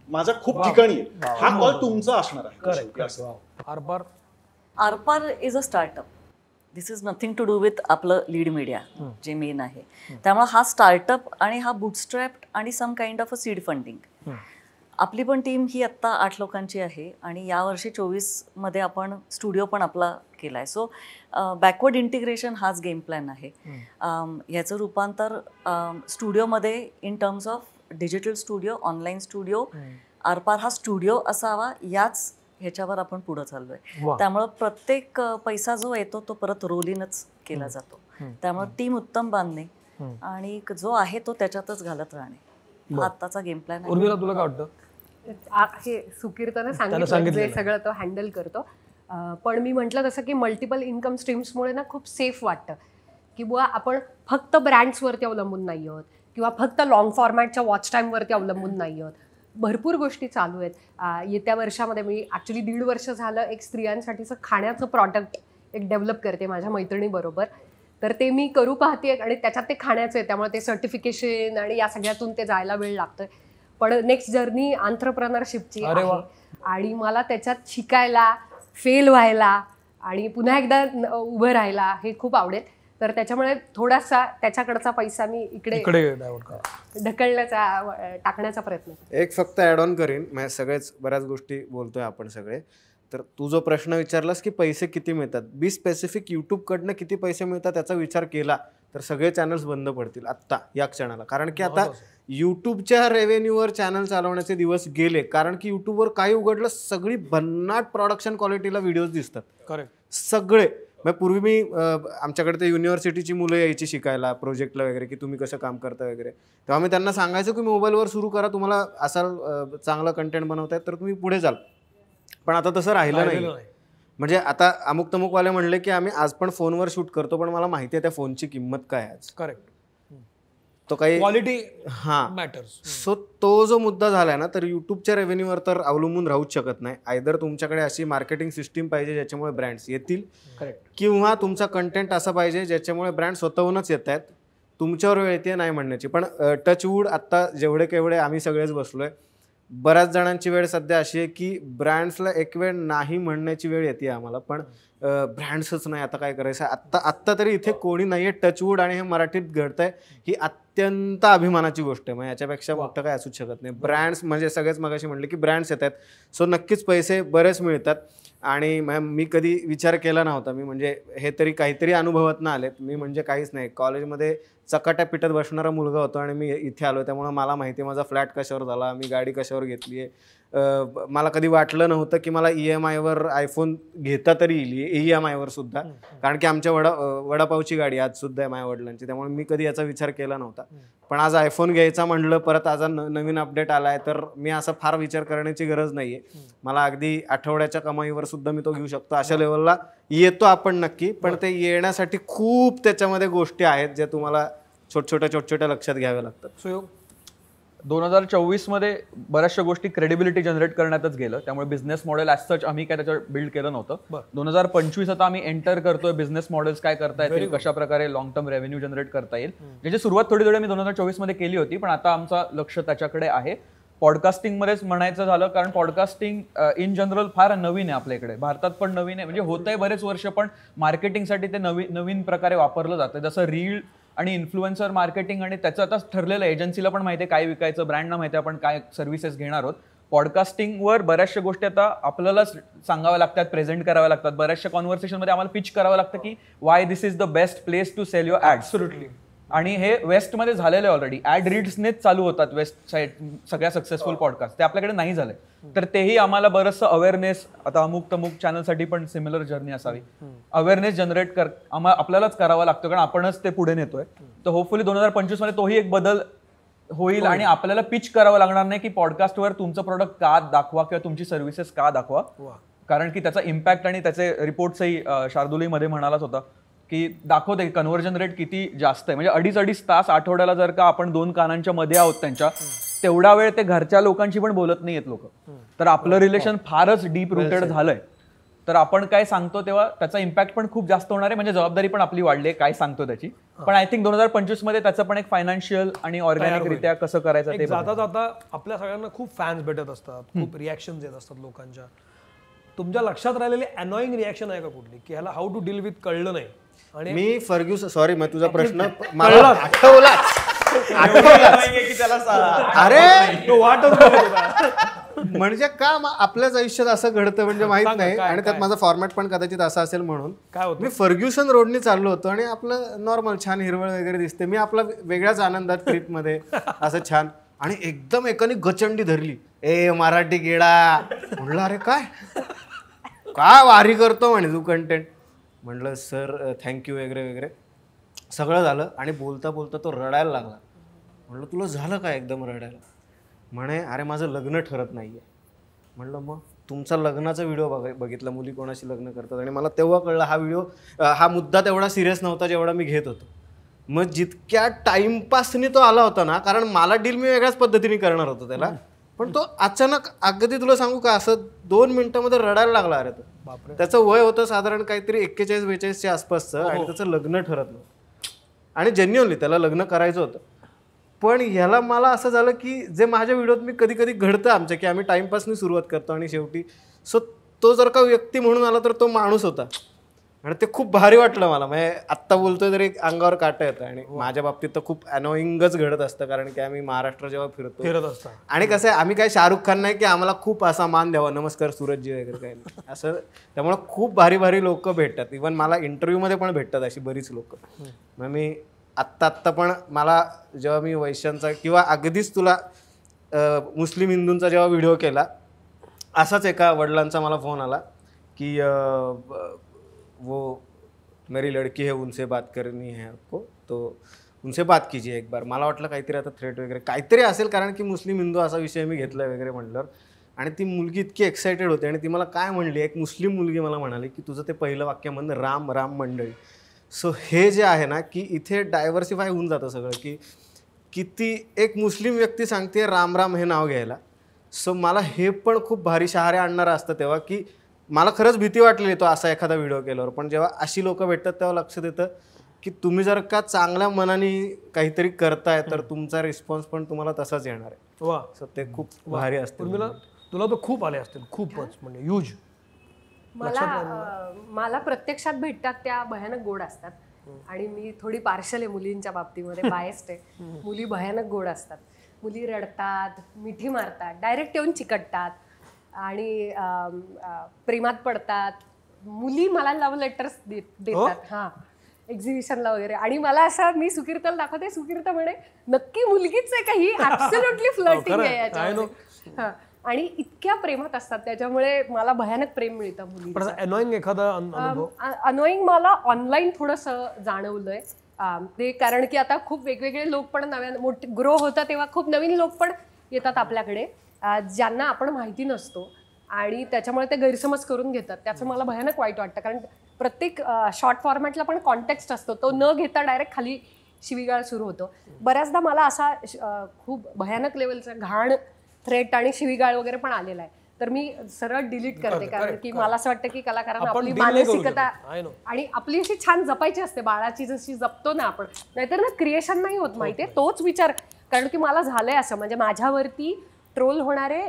माझ्या खूप ठिकाणी आहे, हा कॉल तुमचा असणार आहे. Aarpaar is a startup. This is nothing to do with आपलं लीड मीडिया जे मेन आहे. त्यामुळे हा स्टार्टअप आणि हा बुटस्ट्रॅप्ड आणि some kind of a seed funding. आपली पण टीम ही आत्ता 8 लोकांची आहे आणि यावर्षी 24मध्ये आपण स्टुडिओ पण आपला केला आहे. सो बॅकवर्ड इंटिग्रेशन हाच गेम प्लॅन आहे. ह्याचं रूपांतर स्टुडिओमध्ये in terms of digital studio, online studio, आरपार हा स्टुडिओ असावा, याच ह्याच्यावर आपण पुढे चाललोय. त्यामुळे प्रत्येक पैसा जो येतो तो परत रोलिनच केला जातो. त्यामुळे टीम उत्तम बांधणे आणि जो आहे तो त्याच्यातच घालत राहणे, हा आत्ताचा गेम प्लॅन आहे. उर्मिला तुला काय वाटतं? हे सुकीर्तनं सांगितलं जे सगळं तो हँडल करतो. पण मी म्हटलं तसं की मल्टिपल इन्कम स्ट्रीम्समुळे ना खूप सेफ वाटतं की बुवा आपण फक्त ब्रँड्सवरती अवलंबून नाही आहोत किंवा फक्त लॉंग फॉर्मॅटच्या वॉच टाईमवरती अवलंबून नाही आहोत. भरपूर गोष्टी चालू आहेत. येत्या वर्षामध्ये मी ॲक्च्युली 1.5 वर्ष झालं एक स्त्रियांसाठीचं खाण्याचं प्रॉडक्ट एक डेव्हलप करते माझ्या मैत्रिणीबरोबर. तर ते मी करू पाहते आणि त्याच्यात ते खाण्याचं आहे, त्यामुळे ते सर्टिफिकेशन आणि या सगळ्यातून ते जायला वेळ लागतोय. पण नेक्स्ट जर्नी एंटरप्रेनरशिपची आहे आणि मला त्याच्यात शिकायला, फेल व्हायला आणि पुन्हा एकदा उभं राहायला हे खूप आवडेल. तर त्याच्यामुळे थोडासा त्याच्याकडचा पैसा मी इकडे टाकण्याचा प्रयत्न करतो. एक फक्त ॲड ऑन करीन, म्हणजे सगळेच बऱ्याच गोष्टी बोलतोय आपण सगळे. तर तू जो प्रश्न विचारलास की पैसे किती मिळतात, बी स्पेसिफिक यूट्यूबकडनं किती पैसे मिळतात त्याचा विचार केला तर सगळे चॅनल्स बंद पडतील आत्ता या क्षणाला. कारण की आता यूट्यूबच्या रेव्हेन्यूवर चॅनल चालवण्याचे दिवस गेले. कारण की यूट्यूबवर काही उघडलं सगळी भन्नाट प्रोडक्शन क्वालिटीला व्हिडिओज दिसतात. करेक्ट. सगळे. मग पूर्वी मी आमच्याकडे ते युनिव्हर्सिटीची मुलं यायची शिकायला प्रोजेक्टला वगैरे की तुम्ही कसं काम करता वगैरे, तेव्हा मी त्यांना सांगायचो की मोबाईलवर सुरू करा, तुम्हाला असाल चांगलं कंटेंट बनवतायत तर तुम्ही पुढे जाल. पण आता तसं राहिलं नाही. म्हणजे आता अमुक तमुकवाले म्हणले की आम्ही आज पण फोनवर शूट करतो, पण मला माहिती आहे त्या फोनची किंमत काय आज. करेक्ट. तो काही क्वालिटी मॅटर्स. सो तो जो मुद्दा झालाय ना, तर यूट्यूबच्या रेव्हेन्यूवर तर अवलंबून राहूच शकत नाही. आयदर तुमच्याकडे अशी मार्केटिंग सिस्टीम पाहिजे ज्याच्यामुळे ब्रँड्स येतील, किंवा तुमचा कंटेंट असा पाहिजे ज्याच्यामुळे ब्रँड स्वतःहूनच येत आहेत. तुमच्यावर वेळ येते नाही म्हणण्याची. पण टचवूड आत्ता जेवढे केवढे आम्ही सगळेच बसलोय, बऱ्याच जणांची वेळ सध्या अशी आहे की ब्रँड्सला एक वेळ नाही म्हणण्याची वेळ येते आम्हाला, पण ब्रँड्सच नाही, आता काय करायचं. आत्ता तरी इथे कोणी नाही आहे टचवूड, आणि हे मराठीत घडतंय ही अत्यंत अभिमानाची गोष्ट आहे. म्हणजे याच्यापेक्षा मोठं काय असूच शकत नाही. ब्रँड्स म्हणजे सगळेच मगाशी म्हटले की ब्रँड्स येत आहेत, सो नक्कीच पैसे बरेच मिळतात. आणि मी कधी विचार केला नव्हता, मी म्हणजे हे तरी काहीतरी अनुभवातनं आलेत. मी म्हणजे काहीच नाही, कॉलेजमध्ये चकाट्या पिटत बसणारा मुलगा होतो आणि मी इथे आलो, त्यामुळे मला माहिती आहे माझा फ्लॅट कशावर झाला, मी गाडी कशावर घेतली आहे. मला कधी वाटलं नव्हतं की मला EMIवर आयफोन घेता तरी येईल, EMIवर सुद्धा. कारण की आमच्या वडापावची गाडी आज सुद्धा आहे माझ्या वडिलांची, त्यामुळे मी कधी याचा विचार केला नव्हता. पण आज आयफोन घ्यायचा म्हणलं, परत आज नवीन अपडेट आलाय, तर मी असा फार विचार करण्याची गरज नाहीये. मला अगदी आठवड्याच्या कमाईवर सुद्धा मी तो घेऊ शकतो, अशा लेवलला येतो आपण नक्की. पण ते येण्यासाठी खूप त्याच्यामध्ये गोष्टी आहेत ज्या तुम्हाला छोट्या लक्षात घ्याव्या लागतात. सुयोग 2024 मध्ये बऱ्याचशा गोष्टी क्रेडिबिलिटी जनरेट करण्यातच गेलं, त्यामुळे बिझनेस मॉडेल ॲज सच आम्ही काय त्याच्यावर बिल्ड केलं नव्हतं. 2025 आता आम्ही एंटर करतोय, बिझनेस मॉडेल्स काय करता येतील, कशा प्रकारे लॉंग टर्म रेव्हेन्यू जनरेट करता येईल, ज्याची सुरुवात थोडी मी 2024 मध्ये केली होती, पण आता आमचं लक्ष त्याच्याकडे आहे. पॉडकास्टिंगमध्येच म्हणायचं झालं, कारण पॉडकास्टिंग इन जनरल फार नवीन आहे आपल्या इकडे, भारतात पण नवीन आहे, म्हणजे होत आहे बरेच वर्ष, पण मार्केटिंगसाठी ते नवीन प्रकारे वापरलं जातं. जसं रील आणि इन्फ्लुएन्सर मार्केटिंग, आणि त्याचं आता ठरलेलं एजन्सीला पण माहिती आहे काय विकायचं, ब्रँडना माहिती आहे आपण काय सर्व्हिसेस घेणार आहोत. पॉडकास्टिंगवर बऱ्याचशा गोष्टी आता आपल्याला सांगाव्या लागतात, प्रेझेंट कराव्या लागतात. बऱ्याचशा कॉन्व्हर्सेशनमध्ये आम्हाला पिच करावं लागतं की why this is the best place to sell your ad. Absolutely. आणि हे वेस्टमध्ये झालेलं आहे ऑलरेडी. ॲड रीड्सनेच चालू होतात वेस्ट साईड सगळ्या सक्सेसफुल पॉडकास्ट, ते आपल्याकडे नाही झालंय. तर तेही आम्हाला बरंचसं अवेअरनेस, आता अमुक चानल साठी पण सिमिलर जर्नी असावी, अवेअरनेस जनरेट आपल्यालाच करावा लागतो, कारण आपणच ते पुढे नेतोय. तर होपफुली 2025 मध्ये तोही एक बदल होईल आणि आपल्याला पिच करावं लागणार नाही की पॉडकास्टवर तुमचं प्रोडक्ट का दाखवा किंवा तुमची सर्व्हिसेस का दाखवा, कारण की त्याचा इम्पॅक्ट आणि त्याचे रिपोर्ट्सही शार्दुली मध्ये म्हणालाच होता की दाखवते कन्व्हर्जन रेट किती जास्त आहे. म्हणजे 2.5 तास आठवड्याला जर का आपण 2 कानांच्या मध्ये आहोत त्यांच्या, तेवढा वेळ ते घरच्या लोकांशी पण बोलत नाहीयेत लोक. तर आपलं रिलेशन फारच डीप रुटेड झालंय. तर आपण काय सांगतो तेव्हा त्याचा इम्पॅक्ट पण खूप जास्त होणार आहे, म्हणजे जबाबदारी पण आपली वाढली आहे काय सांगतो त्याची. पण आय थिंक 2025 मध्ये त्याचं पण एक फायनान्शियल आणि ऑर्गॅनिक रित्या कसं करायचं ते. जाता आपल्या सगळ्यांना खूप फॅन्स भेटत असतात, खूप रिॲक्शन येत असतात लोकांच्या. तुमच्या लक्षात राहिलेली अनॉइंग रिॲक्शन आहे का कुठली, की ह्याला हाऊ टू डील विथ कळलं नाही? आणि मी फर्ग्यूसन, सॉरी मग तुझा प्रश्न मला आठवलाच. अरे तो वाटत म्हणजे का आपल्याच आयुष्यात असं घडतं म्हणजे माहित नाही, आणि त्यात माझा फॉर्मॅट पण कदाचित असा असेल म्हणून. मी फर्ग्यूसन रोडने चाललो होतो आणि आपलं नॉर्मल छान हिरवळ वगैरे दिसते, मी आपला वेगळ्याच आनंदात ट्रिपमध्ये असं छान, आणि एकदम एकाने गचंडी धरली, ए मराठी गेडा. म्हणलं अरे काय वारी करतो म्हणे तू कंटेंट. म्हटलं सर थँक्यू वगैरे वगैरे सगळं झालं, आणि बोलता बोलता तो रडायला लागला. म्हटलं तुला झालं काय एकदम रडायला? म्हणे अरे माझं लग्न ठरत नाही आहे. म्हटलं मग तुमचा लग्नाचा व्हिडिओ बघितला, मुली कोणाशी लग्न करतात, आणि मला तेव्हा कळलं हा मुद्दा तेवढा सिरियस नव्हता जेवढा मी घेत होतो. मग जितक्या टाइमपासनी तो आला होता ना, कारण मला डील मी वेगळ्याच पद्धतीने करणार होतो त्याला, पण तो अचानक अगदी तुला सांगू का असं 2 मिनिटांमध्ये रडायला लागला. अरे तो त्याचं वय होतं साधारण काहीतरी 41-42च्या आसपासचं आणि त्याचं लग्न ठरत नव्हतं आणि जेन्युअनली त्याला लग्न करायचं होतं. पण ह्याला मला असं झालं की जे माझ्या व्हिडिओत मी कधी कधी घडतं आमच्या की आम्ही टाइमपासनी सुरुवात करतो आणि शेवटी सो तो जर का व्यक्ती म्हणून आला तर तो माणूस होता आणि ते खूप भारी वाटलं मला. म्हणजे आत्ता बोलतोय तरी अंगावर काटा येतं आणि माझ्या बाबतीत तर खूप अनोईंगच घडत असतं कारण की आम्ही महाराष्ट्र जेव्हा फिरत असतो आणि कसं आहे आम्ही काय शाहरुख खान नाही की आम्हाला खूप असा मान द्यावा नमस्कार सूरजजी वगैरे काही नाही असं. त्यामुळे खूप भारी भारी लोक भेटतात. इव्हन मला इंटरव्ह्यूमध्ये पण भेटतात अशी बरीच लोक. मग मी आत्ता पण मला जेव्हा मी वैश्यांचा किंवा अगदीच तुला मुस्लिम हिंदूंचा जेव्हा व्हिडिओ केला असाच एका वडिलांचा मला फोन आला की वो मेरी लड़की है उनसे बात करनी है आपको तो उनसे बात कीजिए एक बार. मला वाटलं काहीतरी आता थ्रेट वगैरे काहीतरी असेल कारण की मुस्लिम हिंदू असा विषय मी घेतला वगैरे म्हटल्यावर आणि ती मुलगी इतकी एक्सायटेड होती आणि ती मला काय म्हणली एक मुस्लिम मुलगी मला म्हणाली की तुझं ते पहिलं वाक्य म्हणणं राम राम मंडळी. सो हे जे आहे ना की इथे डायव्हर्सिफाय होऊन जातं सगळं की किती एक मुस्लिम व्यक्ती सांगते राम राम हे नाव घ्यायला. सो मला हे पण खूप भारी शहारे आणणारं असतं तेव्हा की मला खरंच भीती वाटलेली तो असा एखादा व्हिडिओ केल्यावर. पण जेव्हा अशी लोक भेटतात तेव्हा लक्षात येतं की तुम्ही जर का चांगल्या मनाने काहीतरी करताय तर तुमचा रिस्पॉन्स पण तुम्हाला तसाच येणार आहे. वा सो ते खूप भारी असतं. तुला तर खूप आले असतील खूपच म्हणजे ह्यूज. मला प्रत्यक्षात भेटतात त्या भयानक गोड असतात आणि मी थोडी पार्शल आहे मुलींच्या बाबतीमध्ये बायस्ड आहे. मुली भयानक गोड असतात. मुली रडतात मिठी मारतात डायरेक्ट येऊन चिकटतात आणि प्रेमात पडतात. मुली मला लव्ह लेटर्स देतात हां एक्झिबिशनला वगैरे आणि मला असं मी सुकीर्तन दाखवते सुकीर्त म्हणे नक्की मुलगीच आहे का ही ॲब्सोल्युटली फ्लर्टिंग आहे याच्यामध्ये. हां आणि इतक्या प्रेमात असतात त्याच्यामुळे मला भयानक प्रेम मिळतं मुली. अनोईंग एखादा अनुभव अनोईंग मला ऑनलाईन थोडंसं जाणवलंय ते कारण की आता खूप वेगवेगळे लोक पण नव्या मोठे ग्रो होतात तेव्हा खूप नवीन लोक पण येतात आपल्याकडे ज्यांना आपण माहिती नसतो आणि त्याच्यामुळे ते गैरसमज करून घेतात. त्याचं मला भयानक वाईट वाटतं कारण प्रत्येक शॉर्ट फॉर्मॅटला पण कॉन्टेक्स्ट असतो तो न घेता डायरेक्ट खाली शिवीगाळ सुरू होतो. बऱ्याचदा मला असा खूप भयानक लेवलचा घाण थ्रेट आणि शिवीगाळ वगैरे पण आलेला आहे तर मी सरळ डिलीट करते कारण की मला असं वाटतं की कलाकारांना आपली मानसिकता आणि आपली अशी छान जपायची असते बाळाची जशी जपतो ना आपण नाहीतर ना क्रिएशन नाही होत माहितीये. तोच विचार कारण की मला झालंय असं म्हणजे माझ्यावरती ट्रोल होणारे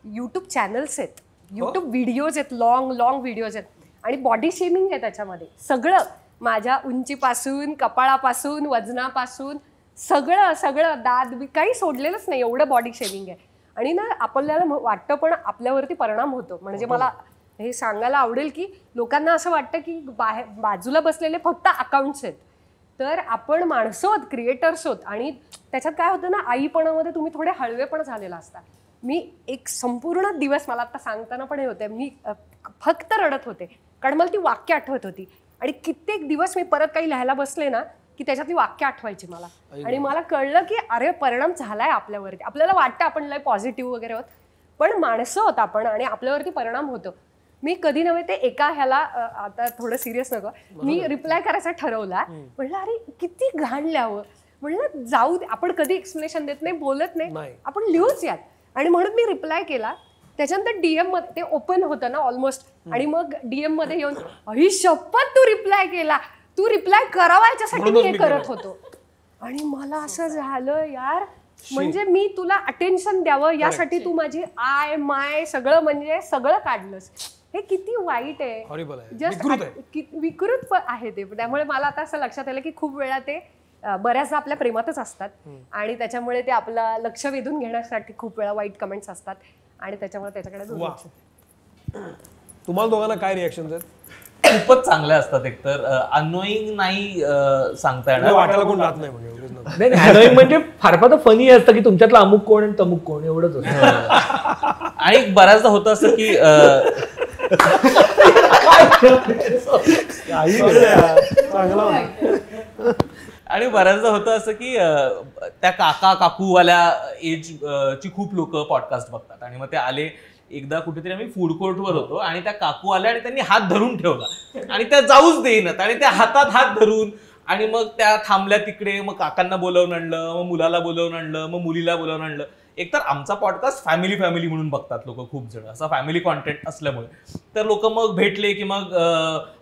यूट्यूब चॅनल्स आहेत यूट्यूब व्हिडिओज आहेत लॉंग व्हिडिओज आहेत आणि बॉडी शेमिंग आहे त्याच्यामध्ये सगळं माझ्या उंचीपासून कपाळापासून वजनापासून सगळं दाद काही सोडलेलंच नाही एवढं बॉडी शेमिंग आहे. आणि ना आपल्याला वाटतं पण आपल्यावरती परिणाम होतो. म्हणजे मला हे सांगायला आवडेल की लोकांना असं वाटतं की बाजूला बसलेले फक्त अकाउंट्स आहेत तर आपण माणसं आहोत क्रिएटर्स आहोत आणि त्याच्यात काय होतं ना आईपणामध्ये तुम्ही थोडे हळवे पण झालेला असता. मी एक संपूर्ण दिवस मला आता सांगताना पण हे होते मी फक्त रडत होते कारण मला ती वाक्य आठवत होती आणि कित्येक दिवस मी परत काही लिहायला बसले ना की त्याच्यातली वाक्य आठवायची मला आणि मला कळलं की अरे परिणाम झालाय आपल्यावरती. आपल्याला वाटतं आपण लय पॉझिटिव्ह वगैरे होत पण माणसं होत आपण आणि आपल्यावरती परिणाम होतो. मी कधी नव्हे ते एका ह्याला आता थोडं सिरियस नको मी रिप्लाय करायचा ठरवला म्हणलं अरे किती घाण लिहावं म्हणलं जाऊ दे आपण कधी एक्सप्लेनेशन देत नाही बोलत नाही आपण लिहूच यात आणि म्हणून मी रिप्लाय केला. त्याच्यानंतर डीएम मध्ये ते ओपन होतं ना ऑलमोस्ट आणि मग डीएम मध्ये येऊन ही शपथ तू रिप्लाय केला तू रिप्लाय करावा याच्यासाठी मी हे करत होतो आणि मला असं झालं यार म्हणजे मी तुला अटेन्शन द्यावं यासाठी तू माझी आय माय सगळं म्हणजे सगळं काढलंस. हे किती वाईट आहे जस्ट विकृत आहे ते. त्यामुळे मला आता असं लक्षात आलं की खूप वेळा ते बऱ्याचदा आपल्या प्रेमातच असतात आणि त्याच्यामुळे ते आपलं लक्ष वेधून घेण्यासाठी खूप वेळा वाईट कमेंट्स असतात आणि त्याच्यामुळे त्याच्याकडे दुर्लक्ष. तुम्हाला दोघांना काय रिएक्शन आहेत? खूपच चांगले असतात. एकतर अनोईंग नाही सांगता येणार वाटायला कोण राहत नाही म्हणजे अनोईंग म्हणजे फार फार फनी असतं की तुमच्यातलं अमुक कोण आणि तमुक कोण एवढंच असतं. आणि बऱ्याचदा होतं असं की आणि बऱ्याचदा होतं असं की त्या काका काकूवाल्या एज ची खूप लोक पॉडकास्ट बघतात आणि मग ते आले एकदा कुठेतरी आम्ही फूड कोर्टवर होतो आणि त्या काकू आल्या आणि त्यांनी हात धरून ठेवला आणि त्या जाऊच देईनात आणि त्या हातात हात धरून आणि मग त्या थांबल्या तिकडे. मग काकांना बोलावून आणलं मग मुलाला बोलावून आणलं मग मुलीला बोलावून आणलं. एकतर आमचा पॉडकास्ट फॅमिली म्हणून बघतात लोक खूप जण, असा फॅमिली कॉन्टेंट असल्यामुळे. तर लोक मग भेटले की मग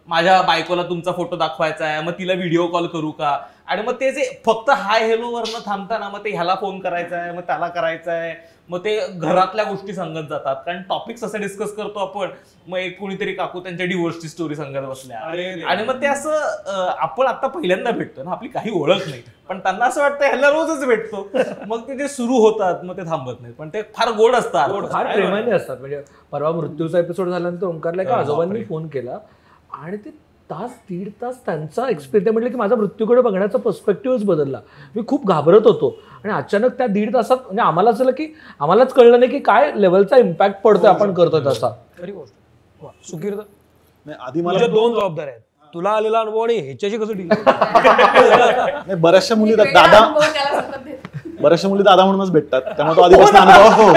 माझ्या बायकोला तुमचा फोटो दाखवायचा आहे, मग तिला व्हिडिओ कॉल करू का, आणि मग ते जे फक्त हाय हॅलो वरनं थांबताना मग ते ह्याला फोन करायचा आहे, मग त्याला करायचा आहे, मग ते घरातल्या गोष्टी सांगत जातात. कारण टॉपिक्स असे डिस्कस करतो आपण, मग एक कोणीतरी काकू त्यांच्या डिवोर्सची स्टोरी सांगत बसल्या, आणि मग ते असं आपण आता पहिल्यांदा भेटतो ना, आपली काही ओळख नाही, पण त्यांना असं वाटतं ह्याला रोजच भेटतो, मग ते जे सुरू होतात मग ते थांबत नाही. पण ते फार गोड असतात, फार प्रेमाने असतात. म्हणजे परवा मृत्यूचा एपिसोड झाल्यानंतर ओंकारला एका आजोबांनी फोन केला आणि ते दीड तास त्यांचा एक्सपिरियन्स, म्हटलं की माझा मृत्यूकडे बघण्याचा पर्स्पेक्टिव्हच बदलला. मी खूप घाबरत होतो आणि अचानक त्या 1.5 तासात म्हणजे आम्हाला असं की आम्हालाच कळलं नाही की काय लेवलचा इम्पॅक्ट पडतोय आपण करतोय तसा. खरी गोष्ट. सुकीर्त नाही, आधी मला तुझ्या 2 जबाबदाऱ्या आहेत, तुला आलेला अनुभव आणि ह्याच्याशी कसं डील नाही, बऱ्याचशा मुली वेगळा दादा अनुभव त्याला सतत देतो. बऱ्याचशा मुली दादा म्हणूनच भेटतात, त्यामुळे तो आधीपासून अनुभव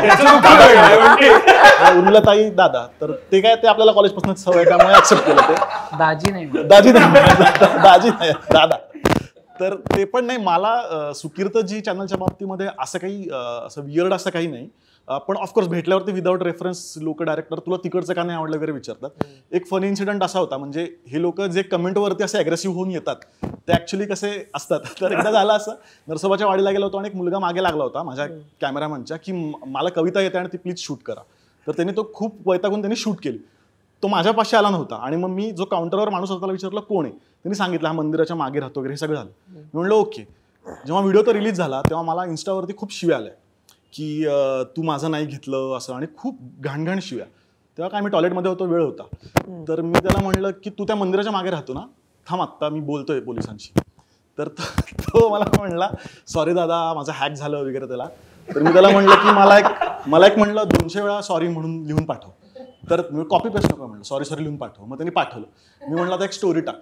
उर्मिला ताई दादा, तर ते काय ते आपल्याला कॉलेजपासून सवय, त्यामुळे ऍक्सेप्ट केलं ते. दाजी नाही दाजी नाही दादा. तर ते पण नाही, मला सुकीर्त जी चॅनलच्या बाबतीमध्ये असं काही असं वियर्ड असं काही नाही, पण ऑफकोर्स भेटल्यावरती विदाउट रेफरन्स लोक डायरेक्टर तुला तिकडचं का नाही आवडलं वगैरे विचारतात. एक फनी इन्सिडेंट असा होता, म्हणजे हे लोक जे कमेंटवरती असे अग्रेसिव्ह होऊन येतात ते ऍक्च्युली कसे असतात. तर एकदा झालं असं, नरसोबाच्या वाडीला गेलो होतो आणि एक मुलगा मागे लागला होता माझ्या कॅमेरामॅनच्या की मला कविता येते आणि ती प्लीज शूट करा. तर त्यांनी तो खूप वैतागून त्यांनी शूट केली. तो माझ्यापाशी आला नव्हता आणि मग मी जो काउंटरवर माणूस होता त्याला विचारलं कोण आहे. त्यांनी सांगितलं हा मंदिराच्या मागे राहतो वगैरे, हे सगळं झालं. मी म्हणलं ओके. जेव्हा व्हिडिओ तो रिलीज झाला तेव्हा मला इन्स्टावरती खूप शिव्या आल्या की तू माझं नाही घेतलं असं, आणि खूप घाणघाण शिव्या. तेव्हा काय मी टॉयलेटमध्ये होतो, वेळ होता, तर मी त्याला म्हणलं की तू त्या मंदिराच्या मागे राहतो ना, थांब आत्ता मी बोलतोय पोलिसांशी. तर तो मला म्हणला सॉरी दादा माझं हॅक झालं वगैरे त्याला. तर मी त्याला म्हणलं की मला एक म्हणलं 200 वेळा सॉरी म्हणून लिहून पाठव. तर मी कॉपी पेस्ट नको म्हणलं, सॉरी लिहून पाठव. मग त्यांनी पाठवलं. मी म्हणलं आता एक स्टोरी टाक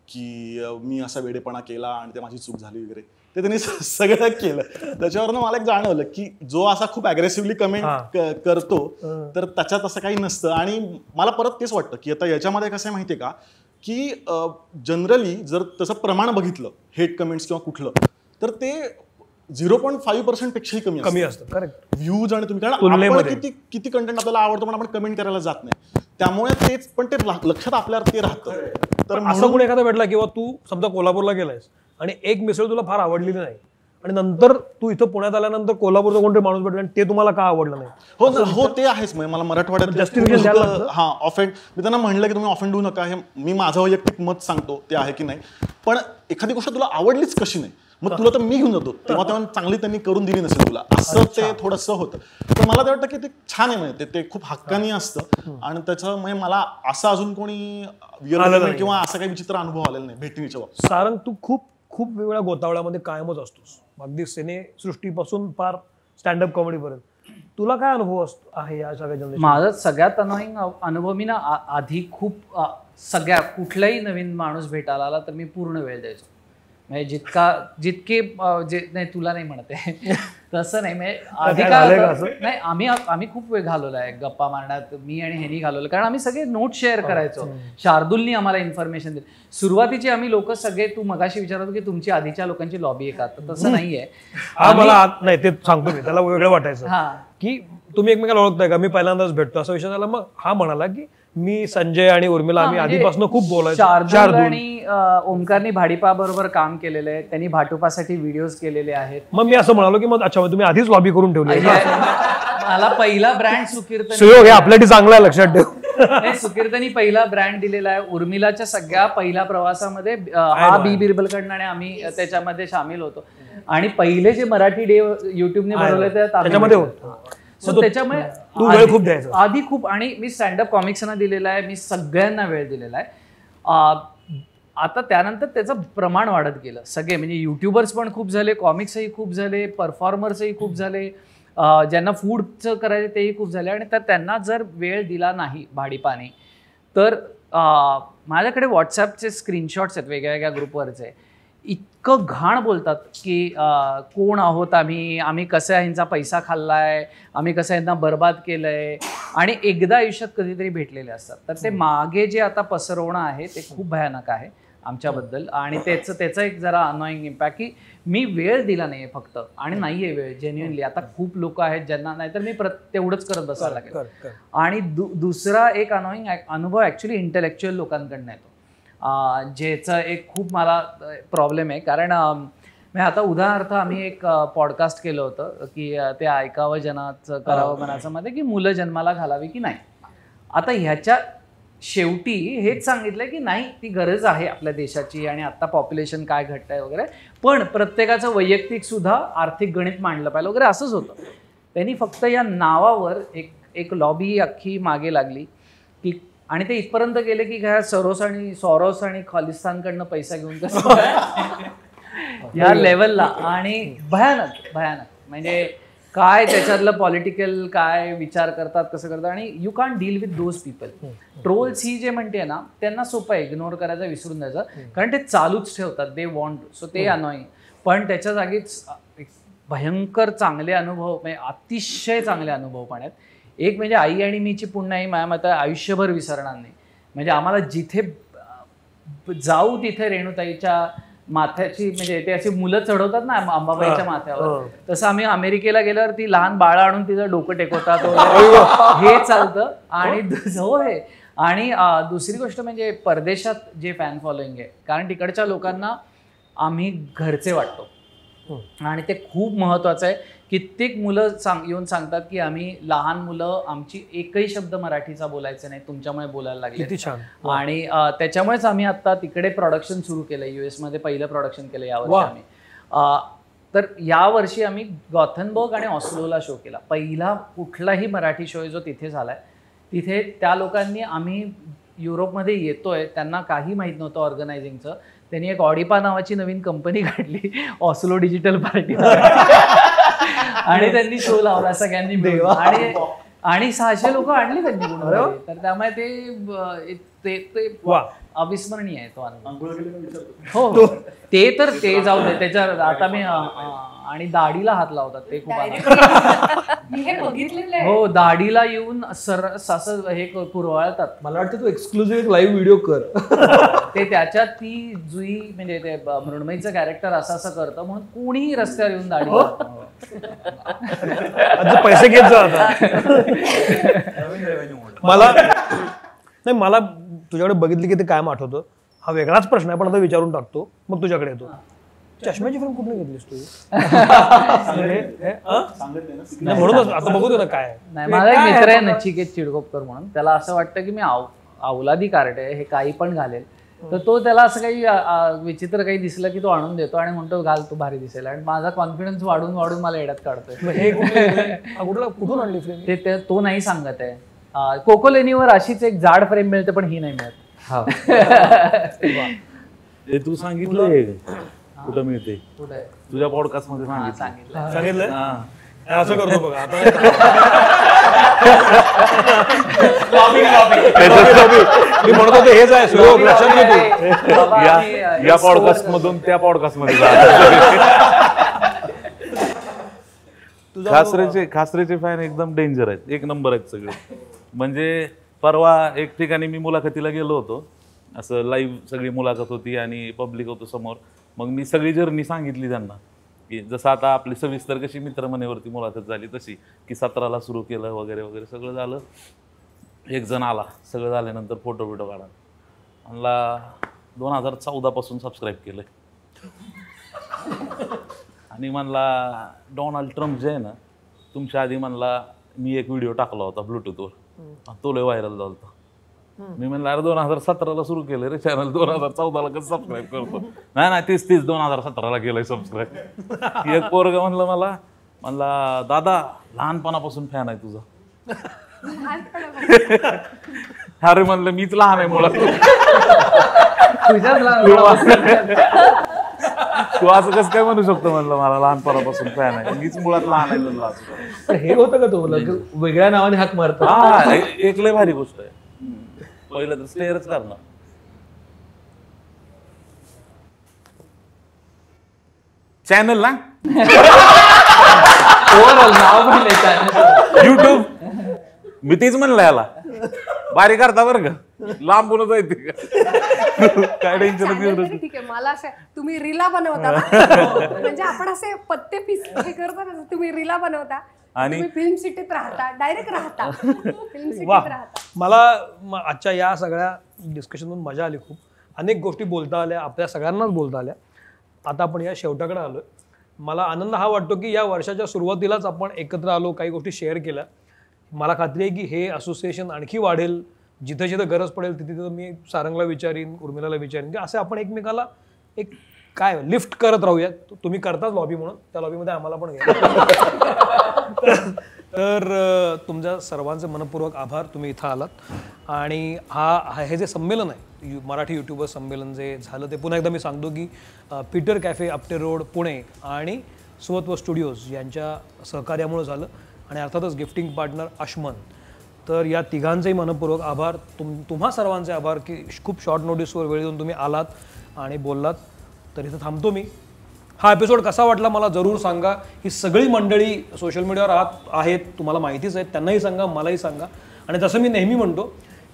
की मी असा वेडेपणा केला आणि ते माझी चूक झाली वगैरे. ते त्यांनी सगळं केलं. त्याच्यावरनं मला एक जाणवलं की जो असा खूप अग्रेसिव्हली कमेंट करतो तर त्याच्यात असं काही नसतं. आणि मला परत तेच वाटतं की आता याच्यामध्ये कसं आहे माहिती आहे का, की जनरली जर तसं प्रमाण बघितलं हेट कमेंट्स किंवा कुठलं, तर ते 0.5% पेक्षाही कमी असतं. करेक्ट. व्ह्यूज आणि तुम्ही, कारण आपण किती कंटेंट आपल्याला आवडतं पण आपण कमेंट करायला जात नाही, त्यामुळे तेच पण ते लक्षात आपल्याला ते राहतं. तर असं कोण एखादा भेटला किंवा तू समजा कोल्हापूरला गेलायस आणि एक मिसळ तुला फार आवडलेली नाही आणि नंतर तू इथं पुण्यात आल्यानंतर कोल्हापूरचा कोणतरी माणूस भेटला आणि ते तुम्हाला का आवडलं नाही? हो ते आहेच. मला मराठवाड्यात ऑफेंड, मी त्यांना म्हणलं की तुम्ही ऑफेंड होऊ नका, हे मी माझं वैयक्तिक मत सांगतो ते आहे की नाही. पण एखादी गोष्ट तुला आवडलीच कशी नाही, मग तुला तर मी घेऊन जातो, तेव्हा चांगली त्यांनी करून दिली नसेल तुला, असं ते थोडंसं होतं. तर मला ते वाटतं की ते छान आहे, म्हणजे ते खूप हक्कानी असतं. आणि त्याच्यामुळे मला असं अजून कोणी किंवा असा काही विचित्र अनुभव आलेला नाही भेटणीच्या बाबतीत. सारंग, तू खूप वेगळ्या गोतावळ्यामध्ये कायमच असतोस, अगदी सिने सृष्टीपासून फार स्टँडअप कॉमेडीपर्यंत. तुला काय अनुभव आहे या सगळ्या जनरेशन? माझा सगळ्यात अनोईंग अनुभव, मी ना आधी खूप सगळ्या कुठलाही नवीन माणूस भेटायला आला तर मी पूर्ण वेळ द्यायचो. म्हणजे जितके नाही तुला नाही म्हणते तसं नाही, म्हणजे आधी नाही आम्ही खूप वेळ घालवला आहे गप्पा मारण्यात, मी आणि ह्यांनी घालवलं, कारण आम्ही सगळे नोट शेअर करायचो. शार्दूलनी आम्हाला इन्फॉर्मेशन दिली. सुरुवातीची आम्ही लोक सगळे, तू मगाशी विचारतो की तुमची आधीच्या लोकांची लॉबी आहे का, तर तसं नाहीये. मला नाही ते सांगतो मी, त्याला वेगळं वाटायचं की तुम्ही एकमेकाला ओळखताय का, मी पहिल्यांदाच भेटतो असा विषय झाला. मग हा म्हणाला की मी संजय आणि उर्मिला आम्ही आधीपासून खूप बोलायचो. शार्दूल आणि ओमकारनी भाडीपा बरोबर काम केलेलं आहे, त्यांनी भाटुपासाठी व्हिडिओज केलेले आहेत. मग मी असं म्हणालो की मग अच्छा तुम्ही आधीच लॉबी करून ठेवली. मला पहिला ब्रँड सुकीर्तन सुयोग हे आपल्यासाठी चांगला आहे, लक्षात ठेव. सुकीर्तनी पहिला ब्रँड दिलेला आहे. उर्मिलाच्या सगळ्या पहिल्या प्रवासामध्ये हा बी बिरबलकडनं आणि आम्ही त्याच्यामध्ये सामील होतो. आणि पहिले जे मराठी डे युट्यूबने बनवले त्याच्यामध्ये होतो. सो त्याच्यामुळे तू वेळ खूप द्यायचा आधी खूप. आणि मी स्टँडअप कॉमिक्सना दिलेला आहे, मी सगळ्यांना वेळ दिलेला आहे. आता त्यानंतर त्याचं प्रमाण वाढत गेलं. सगळे म्हणजे युट्यूबर्स पण खूप झाले, कॉमिक्सही खूप झाले, परफॉर्मर्सही खूप झाले, ज्यांना फूडचं करायचं तेही खूप झाले. आणि त्यांना जर वेळ दिला नाही भाडीपाने तर माझ्याकडे व्हॉट्सॲपचे स्क्रीनशॉट्स आहेत वेगळ्या ग्रुपवरचे. इतकं घाण बोलतात की कोण आहोत आम्ही कसं ह्यांचा पैसा खाल्लाय, आम्ही कसं यांना बर्बाद केलंय, आणि एकदा आयुष्यात कधीतरी भेटलेले असतात. तर ते मागे जे आता पसरवणं आहे ते खूप भयानक आहे आमच्याबद्दल. आणि त्याचा एक जरा अनॉइंग इम्पॅक्ट की मी वेळ दिला नाहीये फक्त, आणि नाहीये वेळ जेन्युइनली. आता खूप लोक आहेत ज्यांना, नाहीतर मी तेवढंच करत बसायला लागेल. आणि दुसरा एक अनोईंग अनुभव ऍक्च्युली इंटेलेक्च्युअल लोकांकडनं येतो, ज्याचा एक खूप मला प्रॉब्लेम आहे. कारण आता उदाहरणार्थ आम्ही एक पॉडकास्ट केलं होतं की ते ऐकावं जनाचं करावं मनाचं मध्ये, की मुलं जन्माला घालावी की नाही. आता ह्याच्या शेवटी हेच सांगितलंय की नाही, ती गरज आहे आपल्या देशाची, आणि आता पॉप्युलेशन काय घटतंय वगैरे, पण प्रत्येकाचं वैयक्तिक सुद्धा आर्थिक गणित मांडलं पाहिजे वगैरे असंच होतं. त्यांनी फक्त या नावावर एक लॉबी अख्खी मागे लागली की, आणि ते इथपर्यंत गेले की काय सॉरोस आणि खालिस्तानकडनं पैसा घेऊन कसं या लेवलला. आणि भयानक म्हणजे काय त्याच्यातलं पॉलिटिकल काय विचार करतात, कसं करतात, आणि you can't deal with those people. Trolls ही जे म्हणते ना, त्यांना सोपं आहे इग्नोर करायचं, विसरून द्यायचं, कारण ते चालूच ठेवतात, दे वॉन्ट, सो ते अनोईंग. पण त्याच्या जागीच भयंकर चांगले अनुभव, म्हणजे अतिशय चांगले अनुभव पण आहेत. एक म्हणजे आई आणि मीची पुन्हा ही माझ्या मते आयुष्यभर विसरणार नाही. म्हणजे आम्हाला जिथे जाऊ तिथे रेणुताईच्या माथ्याची, म्हणजे ते अशी मुलं चढवतात ना अंबाबाईच्या माथ्यावर, तसं आम्ही अमेरिकेला गेल्यावर ती लहान बाळं आणून तिचं डोकं टेकवतात हे चालतं. आणि होय. आणि दुसरी गोष्ट म्हणजे परदेशात जे फॅन फॉलोईंग आहे, कारण तिकडच्या लोकांना आम्ही घरचे वाटतो, आणि ते खूप महत्वाचं आहे. कित्येक मुलं येऊन सांगतात की आम्ही लहान मुलं, आमची एकही शब्द मराठीचा बोलायचं नाही, तुमच्यामुळे बोलायला लागले. किती छान. आणि त्याच्यामुळेच आम्ही आता तिकडे प्रोडक्शन सुरू केलं, US मध्ये पहिलं प्रोडक्शन केलं यावर्षी आम्ही. तर यावर्षी आम्ही गॉथेनबर्ग आणि ऑस्लोला शो केला. पहिला कुठलाही मराठी शो जो तिथे झालाय, तिथे त्या लोकांनी, आम्ही युरोपमध्ये येतोय, त्यांना काही माहीत नव्हतं ऑर्गनायझिंगचं. त्यांनी एक ऑडिपा नावाची नवीन कंपनी काढली, ऑस्लो डिजिटल पार्टी, आणि त्यांनी शो लावला सगळ्यांनी मिळून, आणि 600 लोक आणली त्यांनी गुणवत्ता. तर त्यामुळे ते अविस्मरणीय आहे तो अनुभव. हो, ते जाऊ दे, त्याच्या आता मी आणि दाढीला हात लावतात ते खूप हो, दाढीला येऊन असं हे पुरवाळतात. मला वाटतं तू एक्सक्लुझिव्ह लाईव्ह व्हिडिओ कर. ते त्याच्यात ती जुई म्हणजे ते मृण्मयीचं कॅरेक्टर असं करतं म्हणून कोणीही रस्त्यावर येऊन दाढी पैसे घेत जा. मला तुझ्याकडे बघितली की ते कायम आठवतं. हा वेगळाच प्रश्न आहे, पण आता विचारून टाकतो, मग तुझ्याकडे येतो. चष्म्याची फिल्म कुठे घेतलीस तू? म्हणूनच आता बघू दे ना काय. नाही, माझा एक मित्र आहे नचिकेत चिडगोपकर म्हणून, त्याला असं वाटतं की मी अवलादी कार्ड आहे, हे काही पण घालेल. तर तो त्याला असं काही विचित्र काही दिसलं की तो आणून देतो आणि म्हणतो घाल, तू भारी दिसेल. आणि माझा कॉन्फिडन्स वाढून वाढून मला येड्यात काढतोय. कुठून आणली फिल्म? ते तो नाही सांगत आहे. कोकोलेनीवर अशीच एक जाड फ्रेम मिळते, पण ही नाही मिळत. तू सांगितलंय कुठं मिळते? तुझ्या पॉडकास्ट मध्ये सांगितलं. असं करतो बघा आता. मी म्हणत होतो हेच आहे, या पॉडकास्ट मधून त्या पॉडकास्ट मध्ये खासरेचे फॅन एकदम डेंजर आहेत, एक नंबर आहेत सगळे. म्हणजे परवा एक ठिकाणी मी मुलाखतीला गेलो होतो, असं लाईव्ह सगळी मुलाखत होती आणि पब्लिक होतो समोर. मग मी सगळी जर्नी सांगितली त्यांना, की जसं आता आपली सविस्तर कशी मित्रमनेवरती मुलाखत झाली तशी, की 17ला सुरू केलं वगैरे वगैरे सगळं झालं. एक जण आला, सगळं झाल्यानंतर फोटो काढा म्हणला, 2014 पासून सबस्क्राईब केलंय. आणि म्हणला डोनाल्ड ट्रम्प जे आहे ना, तुमच्या आधी म्हणला मी एक व्हिडिओ टाकला होता ब्लूटूथवर, तो लय व्हायरल झाला होता. मी म्हणलं अरे 2017ला सुरू केलं रे चॅनल, 2014ला कसं सबस्क्राईब करतो? नाही 30 2017ला केलंय सबस्क्राईब. एक पोरगा म्हणला दादा लहानपणापासून फॅन आहे तुझा. अरे म्हणलं मीच लहान आहे मुळात, तू असं कसं काय म्हणू शकतो? म्हणलं मला लहानपणापासून फॅन आहे, मीच मुळात लहान आहे म्हणलं. पण हे होतं का तुम्हाला वेगळ्या नावाने हाक मारतो? हा, एक लय भारी गोष्ट आहे. पहिलं तर स्टेअरच करणार. चॅनल ना युट्यूब, मी तीच म्हणलं याला बारीक करता बरं का, लांबूनच आहे ते. काय टेन्शन चालेल तरी ठीक आहे. मला असं तुम्ही रीला बनवता ना? म्हणजे आपण असे पत्ते हे करतो ना, तुम्ही रीला बनवता आणि फिल्म सिटीत राहता, डायरेक्ट राहता फिल्म सिटीत राहता. मला आजच्या या सगळ्या डिस्कशनमधून मजा आली खूप. अनेक गोष्टी बोलता आल्या, आपल्या सगळ्यांनाच बोलता आल्या. आता आपण या शेवटाकडे आलोय. मला आनंद हा वाटतो की या वर्षाच्या सुरुवातीलाच आपण एकत्र आलो, काही गोष्टी शेअर केल्या. मला खात्री आहे की हे असोसिएशन आणखी वाढेल. जिथं जिथं गरज पडेल तिथे तिथं मी सारंगला विचारीन, उर्मिलाला विचारीन की असे आपण एकमेकाला एक काय लिफ्ट करत राहूया. तुम्ही करताच लॉबी म्हणून, त्या लॉबीमध्ये आम्हाला पण घ्या. तर तुमच्या सर्वांचे मनपूर्वक आभार, तुम्ही इथं आलात. आणि हे जे संमेलन आहे, मराठी युट्यूबर संमेलन जे झालं, ते पुन्हा एकदा मी सांगतो की Peter cafe, Apte road, Pune आणि सुवत्व स्टुडिओज यांच्या सहकार्यामुळे झालं. आणि अर्थातच गिफ्टिंग पार्टनर अश्मन. तर या तिघांचेही मनपूर्वक आभार. तुम्हा सर्वांचे आभार की खूप शॉर्ट नोटीसवर वेळ देऊन तुम्ही आलात आणि बोललात. तर इथं थांबतो मी. हा एपिसोड कसा वाटला मला जरूर सांगा. ही सगळी मंडळी सोशल मीडियावर आहेत, तुम्हाला माहितीच आहेत, त्यांनाही सांगा, मलाही सांगा. आणि जसं मी नेहमी म्हणतो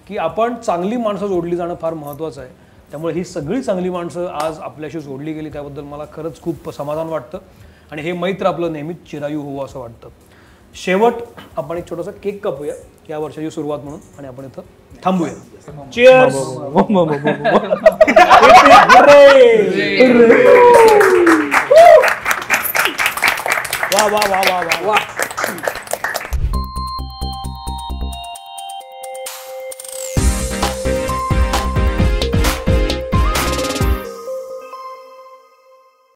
की आपण चांगली माणसं जोडली जाणं फार महत्त्वाचं आहे. त्यामुळे ही सगळी चांगली माणसं आज आपल्याशी जोडली गेली, त्याबद्दल मला खरंच खूप समाधान वाटतं. आणि हे मैत्र आपलं नेहमीच चिरायू होवं असं वाटतं. शेवट आपण एक छोटासा केक कापूया या वर्षाची सुरुवात म्हणून आणि आपण इथं थांबूया. चीअर्स. वा वा वा वा वा.